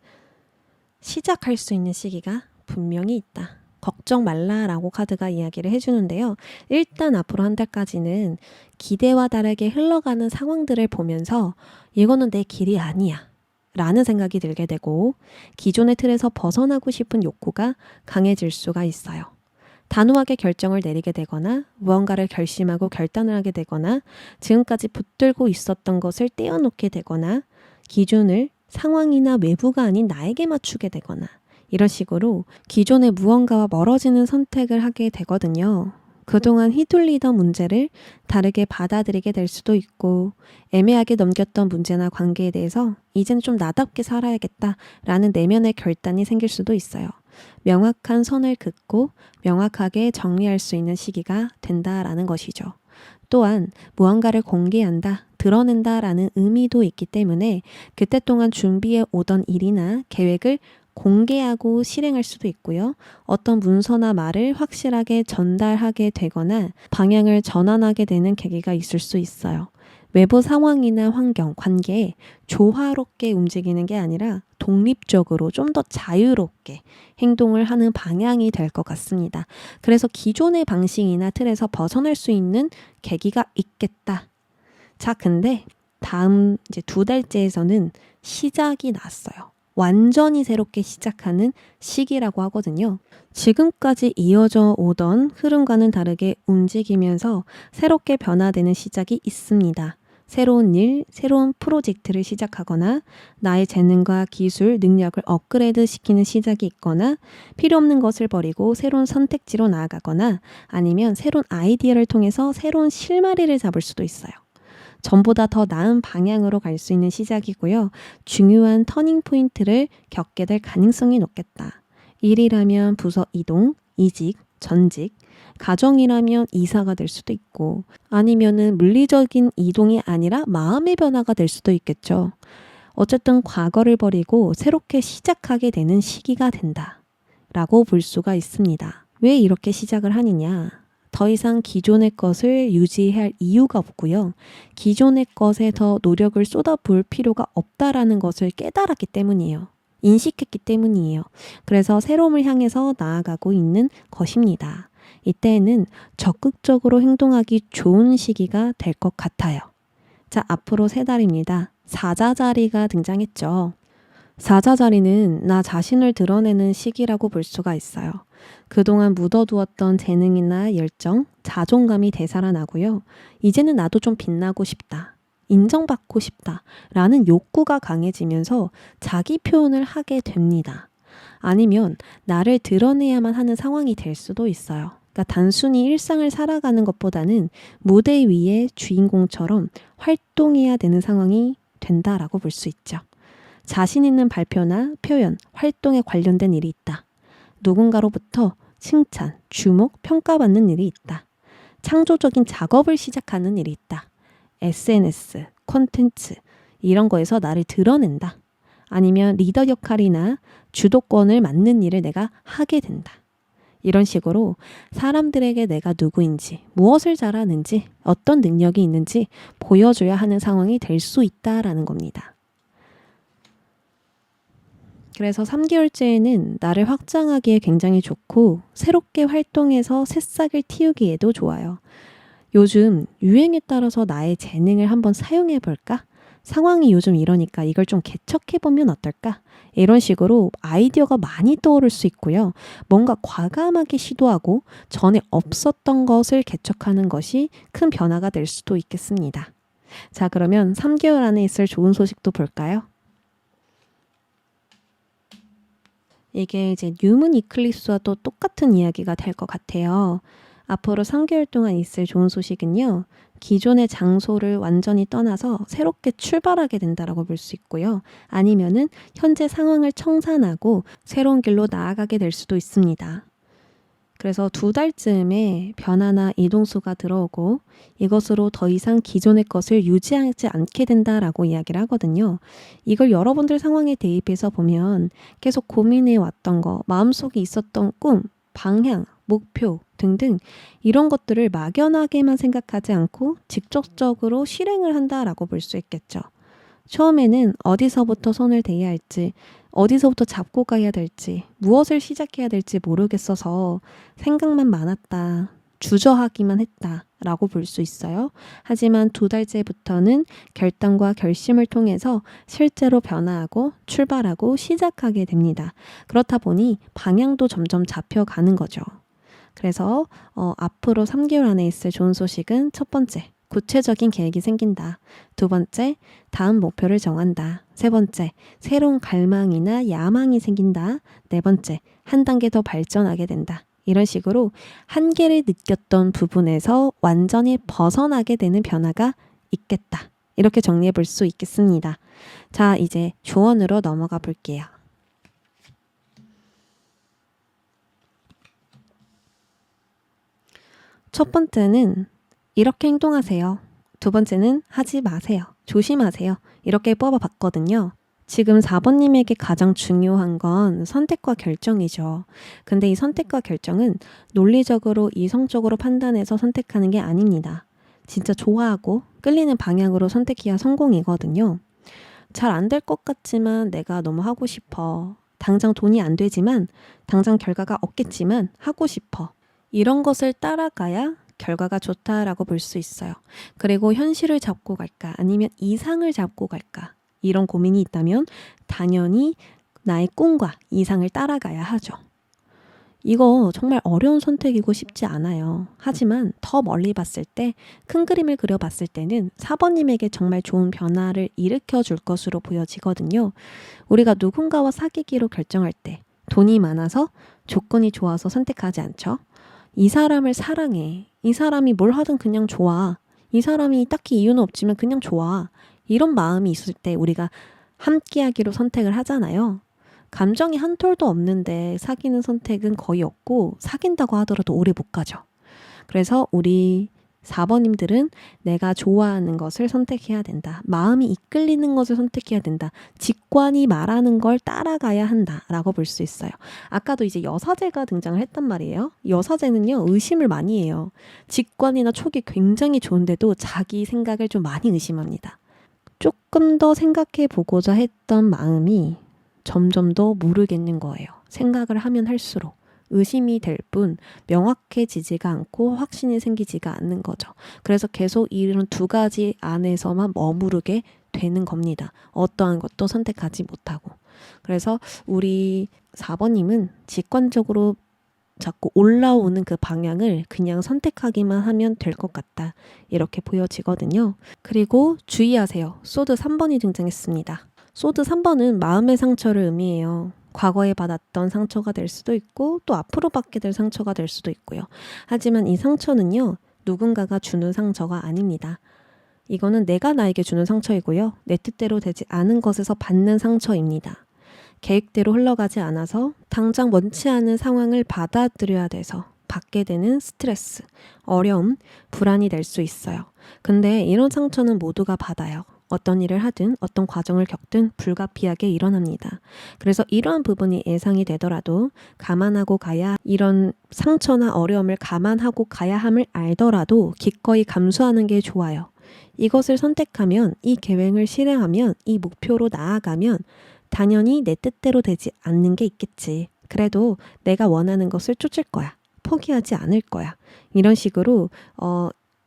시작할 수 있는 시기가 분명히 있다. 걱정 말라라고 카드가 이야기를 해주는데요. 일단 앞으로 한 달까지는 기대와 다르게 흘러가는 상황들을 보면서 이거는 내 길이 아니야 라는 생각이 들게 되고 기존의 틀에서 벗어나고 싶은 욕구가 강해질 수가 있어요. 단호하게 결정을 내리게 되거나 무언가를 결심하고 결단을 하게 되거나 지금까지 붙들고 있었던 것을 떼어놓게 되거나 기준을 상황이나 외부가 아닌 나에게 맞추게 되거나 이런 식으로 기존의 무언가와 멀어지는 선택을 하게 되거든요. 그동안 휘둘리던 문제를 다르게 받아들이게 될 수도 있고 애매하게 넘겼던 문제나 관계에 대해서 이제는 좀 나답게 살아야겠다라는 내면의 결단이 생길 수도 있어요. 명확한 선을 긋고 명확하게 정리할 수 있는 시기가 된다라는 것이죠. 또한 무언가를 공개한다, 드러낸다라는 의미도 있기 때문에 그때 동안 준비해 오던 일이나 계획을 공개하고 실행할 수도 있고요. 어떤 문서나 말을 확실하게 전달하게 되거나 방향을 전환하게 되는 계기가 있을 수 있어요. 외부 상황이나 환경, 관계에 조화롭게 움직이는 게 아니라 독립적으로 좀 더 자유롭게 행동을 하는 방향이 될 것 같습니다. 그래서 기존의 방식이나 틀에서 벗어날 수 있는 계기가 있겠다. 자, 근데 다음 이제 2달째에서는 시작이 났어요. 완전히 새롭게 시작하는 시기라고 하거든요. 지금까지 이어져 오던 흐름과는 다르게 움직이면서 새롭게 변화되는 시작이 있습니다. 새로운 일, 새로운 프로젝트를 시작하거나 나의 재능과 기술, 능력을 업그레이드 시키는 시작이 있거나 필요 없는 것을 버리고 새로운 선택지로 나아가거나 아니면 새로운 아이디어를 통해서 새로운 실마리를 잡을 수도 있어요. 전보다 더 나은 방향으로 갈 수 있는 시작이고요. 중요한 터닝 포인트를 겪게 될 가능성이 높겠다. 일이라면 부서 이동, 이직, 전직, 가정이라면 이사가 될 수도 있고 아니면은 물리적인 이동이 아니라 마음의 변화가 될 수도 있겠죠. 어쨌든 과거를 버리고 새롭게 시작하게 되는 시기가 된다 라고 볼 수가 있습니다. 왜 이렇게 시작을 하느냐? 더 이상 기존의 것을 유지할 이유가 없고요. 기존의 것에 더 노력을 쏟아부을 필요가 없다라는 것을 깨달았기 때문이에요. 인식했기 때문이에요. 그래서 새로움을 향해서 나아가고 있는 것입니다. 이때에는 적극적으로 행동하기 좋은 시기가 될 것 같아요. 자, 앞으로 3달입니다. 사자자리가 등장했죠. 사자자리는 나 자신을 드러내는 시기라고 볼 수가 있어요. 그동안 묻어두었던 재능이나 열정, 자존감이 되살아나고요. 이제는 나도 좀 빛나고 싶다. 인정받고 싶다. 라는 욕구가 강해지면서 자기 표현을 하게 됩니다. 아니면 나를 드러내야만 하는 상황이 될 수도 있어요. 그러니까 단순히 일상을 살아가는 것보다는 무대 위의 주인공처럼 활동해야 되는 상황이 된다라고 볼 수 있죠. 자신 있는 발표나 표현, 활동에 관련된 일이 있다. 누군가로부터 칭찬, 주목, 평가받는 일이 있다. 창조적인 작업을 시작하는 일이 있다. SNS, 콘텐츠 이런 거에서 나를 드러낸다. 아니면 리더 역할이나 주도권을 맡는 일을 내가 하게 된다. 이런 식으로 사람들에게 내가 누구인지, 무엇을 잘하는지, 어떤 능력이 있는지 보여줘야 하는 상황이 될 수 있다라는 겁니다. 그래서 3개월째에는 나를 확장하기에 굉장히 좋고 새롭게 활동해서 새싹을 틔우기에도 좋아요. 요즘 유행에 따라서 나의 재능을 한번 사용해 볼까? 상황이 요즘 이러니까 이걸 좀 개척해 보면 어떨까? 이런 식으로 아이디어가 많이 떠오를 수 있고요. 뭔가 과감하게 시도하고 전에 없었던 것을 개척하는 것이 큰 변화가 될 수도 있겠습니다. 자, 그러면 3개월 안에 있을 좋은 소식도 볼까요? 이게 이제 뉴문 이클립스와 또 똑같은 이야기가 될 것 같아요. 앞으로 3개월 동안 있을 좋은 소식은요. 기존의 장소를 완전히 떠나서 새롭게 출발하게 된다라고 볼 수 있고요. 아니면은 현재 상황을 청산하고 새로운 길로 나아가게 될 수도 있습니다. 그래서 2달쯤에 변화나 이동수가 들어오고 이것으로 더 이상 기존의 것을 유지하지 않게 된다라고 이야기를 하거든요. 이걸 여러분들 상황에 대입해서 보면 계속 고민해 왔던 거, 마음속에 있었던 꿈, 방향, 목표 등등 이런 것들을 막연하게만 생각하지 않고 직접적으로 실행을 한다라고 볼 수 있겠죠. 처음에는 어디서부터 손을 대야 할지, 어디서부터 잡고 가야 될지, 무엇을 시작해야 될지 모르겠어서 생각만 많았다, 주저하기만 했다 라고 볼 수 있어요. 하지만 2달째부터는 결단과 결심을 통해서 실제로 변화하고 출발하고 시작하게 됩니다. 그렇다 보니 방향도 점점 잡혀가는 거죠. 그래서 앞으로 3개월 안에 있을 좋은 소식은 첫 번째, 구체적인 계획이 생긴다. 두 번째, 다음 목표를 정한다. 세 번째, 새로운 갈망이나 야망이 생긴다. 네 번째, 한 단계 더 발전하게 된다. 이런 식으로 한계를 느꼈던 부분에서 완전히 벗어나게 되는 변화가 있겠다. 이렇게 정리해 볼 수 있겠습니다. 자, 이제 조언으로 넘어가 볼게요. 첫 번째는 이렇게 행동하세요. 두 번째는 하지 마세요. 조심하세요. 이렇게 뽑아봤거든요. 지금 4번님에게 가장 중요한 건 선택과 결정이죠. 근데 이 선택과 결정은 논리적으로 이성적으로 판단해서 선택하는 게 아닙니다. 진짜 좋아하고 끌리는 방향으로 선택해야 성공이거든요. 잘 안 될 것 같지만 내가 너무 하고 싶어. 당장 돈이 안 되지만, 당장 결과가 없겠지만 하고 싶어. 이런 것을 따라가야 결과가 좋다라고 볼 수 있어요. 그리고 현실을 잡고 갈까? 아니면 이상을 잡고 갈까? 이런 고민이 있다면 당연히 나의 꿈과 이상을 따라가야 하죠. 이거 정말 어려운 선택이고 쉽지 않아요. 하지만 더 멀리 봤을 때, 큰 그림을 그려봤을 때는 4번님에게 정말 좋은 변화를 일으켜 줄 것으로 보여지거든요. 우리가 누군가와 사귀기로 결정할 때 돈이 많아서 조건이 좋아서 선택하지 않죠. 이 사람을 사랑해. 이 사람이 뭘 하든 그냥 좋아. 이 사람이 딱히 이유는 없지만 그냥 좋아. 이런 마음이 있을 때 우리가 함께하기로 선택을 하잖아요. 감정이 한 톨도 없는데 사귀는 선택은 거의 없고 사귄다고 하더라도 오래 못 가죠. 그래서 우리 4번님들은 내가 좋아하는 것을 선택해야 된다. 마음이 이끌리는 것을 선택해야 된다. 직관이 말하는 걸 따라가야 한다라고 볼 수 있어요. 아까도 이제 여사제가 등장을 했단 말이에요. 여사제는요, 의심을 많이 해요. 직관이나 촉이 굉장히 좋은데도 자기 생각을 좀 많이 의심합니다. 조금 더 생각해 보고자 했던 마음이 점점 더 모르겠는 거예요. 생각을 하면 할수록. 의심이 될 뿐 명확해지지가 않고 확신이 생기지가 않는 거죠. 그래서 계속 이런 두 가지 안에서만 머무르게 되는 겁니다. 어떠한 것도 선택하지 못하고. 그래서 우리 4번님은 직관적으로 자꾸 올라오는 그 방향을 그냥 선택하기만 하면 될 것 같다. 이렇게 보여지거든요. 그리고 주의하세요. 소드 3번이 등장했습니다. 소드 3번은 마음의 상처를 의미해요. 과거에 받았던 상처가 될 수도 있고 또 앞으로 받게 될 상처가 될 수도 있고요. 하지만 이 상처는요, 누군가가 주는 상처가 아닙니다. 이거는 내가 나에게 주는 상처이고요. 내 뜻대로 되지 않은 것에서 받는 상처입니다. 계획대로 흘러가지 않아서 당장 원치 않은 상황을 받아들여야 돼서 받게 되는 스트레스, 어려움, 불안이 될 수 있어요. 근데 이런 상처는 모두가 받아요. 어떤 일을 하든 어떤 과정을 겪든 불가피하게 일어납니다. 그래서 이러한 부분이 예상이 되더라도 감안하고 가야, 이런 상처나 어려움을 감안하고 가야 함을 알더라도 기꺼이 감수하는 게 좋아요. 이것을 선택하면, 이 계획을 실행하면, 이 목표로 나아가면 당연히 내 뜻대로 되지 않는 게 있겠지. 그래도 내가 원하는 것을 쫓을 거야. 포기하지 않을 거야. 이런 식으로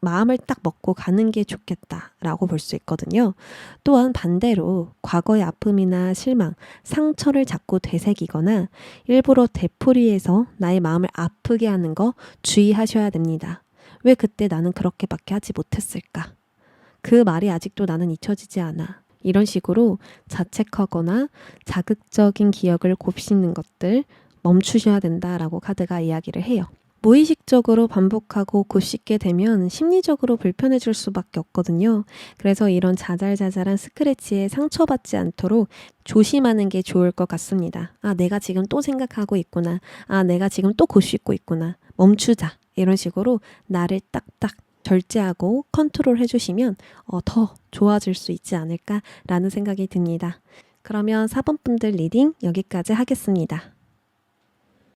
마음을 딱 먹고 가는 게 좋겠다라고 볼 수 있거든요. 또한 반대로 과거의 아픔이나 실망, 상처를 자꾸 되새기거나 일부러 되풀이해서 나의 마음을 아프게 하는 거 주의하셔야 됩니다. 왜 그때 나는 그렇게밖에 하지 못했을까? 그 말이 아직도 나는 잊혀지지 않아. 이런 식으로 자책하거나 자극적인 기억을 곱씹는 것들 멈추셔야 된다라고 카드가 이야기를 해요. 무의식적으로 반복하고 곱씹게 되면 심리적으로 불편해질 수밖에 없거든요. 그래서 이런 자잘자잘한 스크래치에 상처받지 않도록 조심하는 게 좋을 것 같습니다. 아, 내가 지금 또 생각하고 있구나. 아, 내가 지금 또 곱씹고 있구나. 멈추자. 이런 식으로 나를 딱딱 절제하고 컨트롤 해주시면 더 좋아질 수 있지 않을까라는 생각이 듭니다. 그러면 4번 분들 리딩 여기까지 하겠습니다.